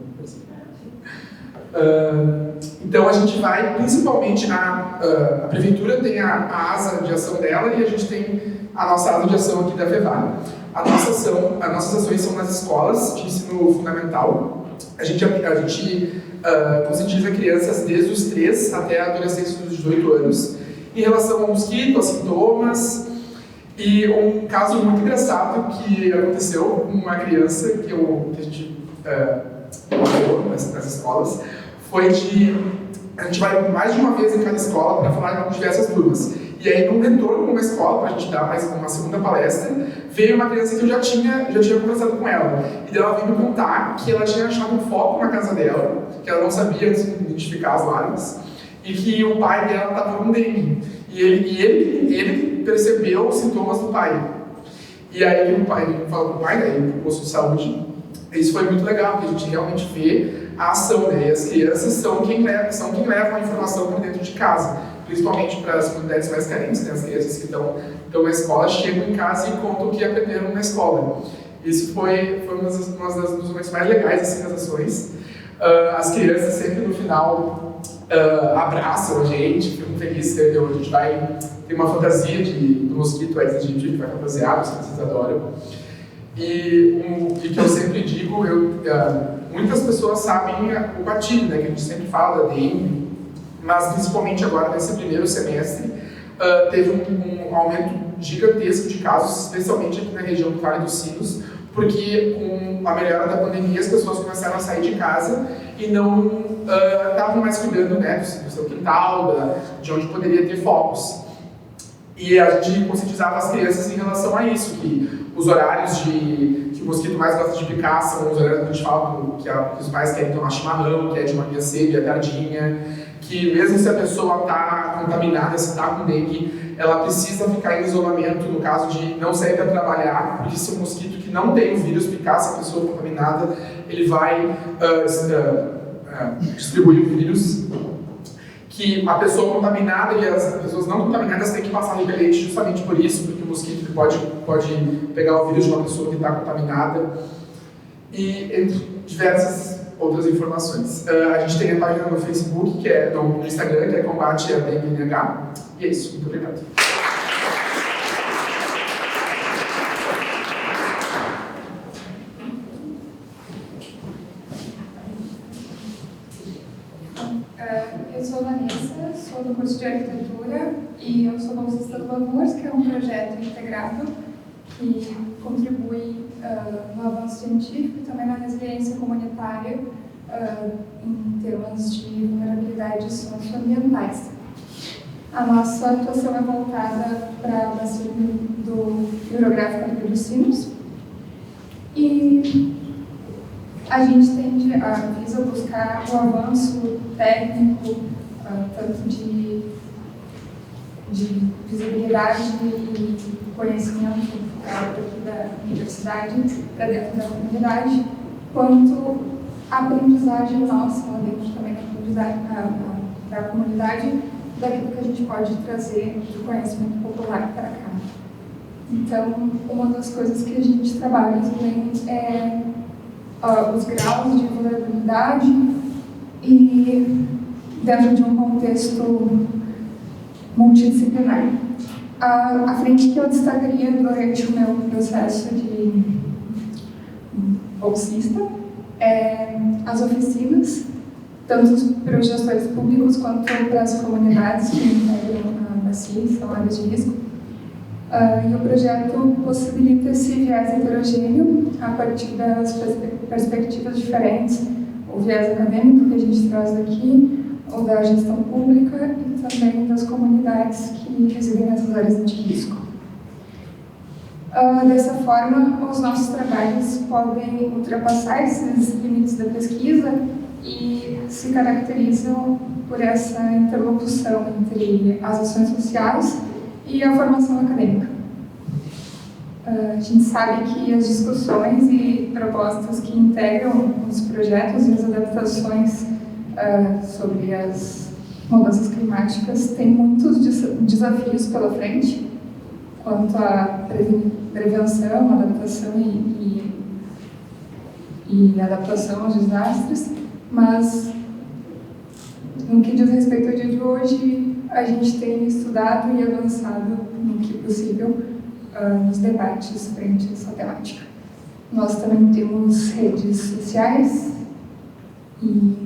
Então a gente vai, principalmente, a Prefeitura tem a asa de ação dela e a gente tem a nossa asa de ação aqui da Fevale. As nossas ações são nas escolas de ensino fundamental. A gente conscientiza crianças desde os 3 até a adolescência dos 18 anos em relação ao mosquito, aos sintomas. E um caso muito engraçado que aconteceu com uma criança que a gente falou nas escolas foi a gente vai mais de uma vez em cada escola para falar de diversas turmas. E aí, num retorno numa escola, para a gente dar mais uma segunda palestra, veio uma criança que eu já tinha conversado com ela. E ela veio me contar que ela tinha achado um foco na casa dela, que ela não sabia identificar as larvas, e que o pai dela estava com dengue. E ele percebeu os sintomas do pai. E aí o pai falou com o pai, daí pro posto de saúde. Isso foi muito legal, porque a gente realmente vê a ação, né? E as crianças são quem levam a informação para dentro de casa, principalmente para as comunidades mais carentes, né? As crianças que estão na escola chegam em casa e contam o que aprenderam na escola. Isso foi um dos momentos mais legais assim, das ações. As crianças sempre no final abraçam a gente, ficam felizes que a gente vai ter uma fantasia do mosquito Aedes aegypti, que vai fantasiar, os que vocês adoram. E que eu sempre digo, muitas pessoas sabem o gatilho, né, que a gente sempre fala da dengue, mas principalmente agora nesse primeiro semestre teve um aumento gigantesco de casos, especialmente aqui na região do Vale dos Sinos, porque com a melhora da pandemia as pessoas começaram a sair de casa e não estavam mais cuidando, né, do seu quintal, de onde poderia ter focos. E a gente conscientizava as crianças em relação a isso, que os horários que o mosquito mais gosta de picar são os horários que a gente fala que os pais querem tomar chimarrão, que é de manhã cedo e à tardinha, que mesmo se a pessoa está contaminada, se está com dengue, ela precisa ficar em isolamento no caso de não sair para trabalhar, porque se o mosquito que não tem o vírus picar essa pessoa contaminada, ele vai distribuir o vírus. Que a pessoa contaminada e as pessoas não contaminadas têm que passar repelente justamente por isso, porque o mosquito pode pegar o vírus de uma pessoa que está contaminada, e entre diversas outras informações. A gente tem a página no Facebook, que é no Instagram, que é Combate a Dengue-NH, e é isso. Muito obrigado. Eu sou a Vanessa, sou do curso de arquitetura e eu sou bolsista do AMURS, que é um projeto integrado que contribui no avanço científico e também na resiliência comunitária em termos de vulnerabilidades socioambientais. A nossa atuação é voltada para a bacia do hidrográfico do Rio dos Sinos e a gente visa buscar o avanço técnico, tanto de visibilidade e conhecimento daqui da universidade para dentro da comunidade, quanto a aprendizagem nossa lá dentro também da comunidade, daquilo que a gente pode trazer de conhecimento popular para cá. Então, uma das coisas que a gente trabalha também é os graus de vulnerabilidade e dentro de um contexto multidisciplinar. A frente que eu destacaria durante o meu processo de bolsista é as oficinas, tanto para os gestores públicos quanto para as comunidades que integram a bacia, são áreas de risco. E o projeto possibilita esse viés heterogêneo a partir das perspectivas diferentes, o viés acadêmico que a gente traz daqui, o da gestão pública e também das comunidades que residem nessas áreas de risco. Dessa forma, os nossos trabalhos podem ultrapassar esses limites da pesquisa e se caracterizam por essa interlocução entre as ações sociais e a formação acadêmica. A gente sabe que as discussões e propostas que integram os projetos e as adaptações sobre as mudanças climáticas têm muitos desafios pela frente, quanto à prevenção, adaptação e adaptação aos desastres, mas no que diz respeito ao dia de hoje, a gente tem estudado e avançado no que possível nos debates frente a essa temática. Nós também temos redes sociais e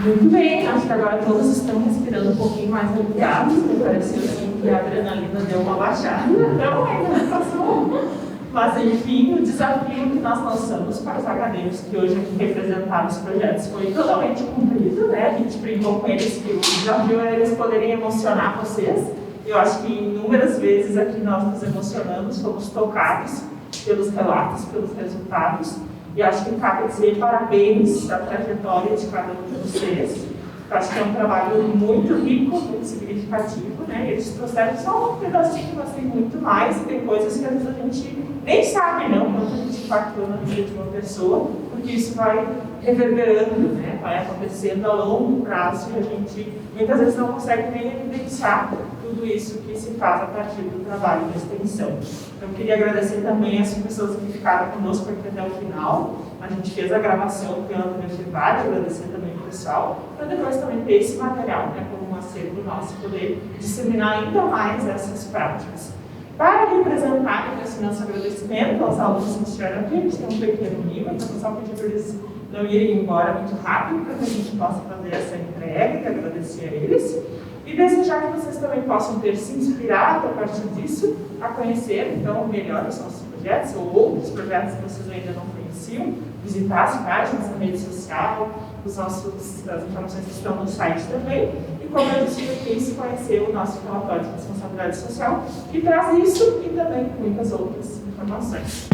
Muito bem, acho que agora todos estão respirando um pouquinho mais aliviados, me pareceu assim que a adrenalina deu uma baixada, não, ainda não passou. Mas, enfim, o desafio que nós lançamos para os acadêmicos que hoje aqui representaram os projetos foi totalmente cumprido, né? A gente brincou com eles que o desafio era eles poderem emocionar vocês. Eu acho que inúmeras vezes aqui nós nos emocionamos, fomos tocados pelos relatos, pelos resultados. E acho que cabe dizer parabéns à trajetória de cada um de vocês. Eu acho que é um trabalho muito rico, muito significativo, né? Eles trouxeram só um pedacinho, mas tem muito mais, tem coisas que às vezes a gente nem sabe, não, quanto a gente impactou na vida de uma pessoa, porque isso vai reverberando, né? Vai acontecendo a longo prazo e a gente muitas vezes não consegue nem evidenciar tudo isso que se faz a partir do trabalho de extensão. Eu queria agradecer também as pessoas que ficaram conosco aqui até o final. A gente fez a gravação pela Universidade, agradecer também o pessoal, para depois também ter esse material, né, como um acervo nosso, poder disseminar ainda mais essas práticas. Para representar esse nosso agradecimento aos alunos que estiveram aqui, a gente tem um pequeno mimo, então eu só pedi para eles não irem embora muito rápido, para que a gente possa fazer essa entrega e agradecer a eles. E desejar que vocês também possam ter se inspirado a partir disso, a conhecer então melhor os nossos projetos ou outros projetos que vocês ainda não conheciam, visitar as páginas na rede social, as informações que estão no site também, e como eu disse aqui, conhecer o nosso relatório de responsabilidade social, que traz isso e também muitas outras informações.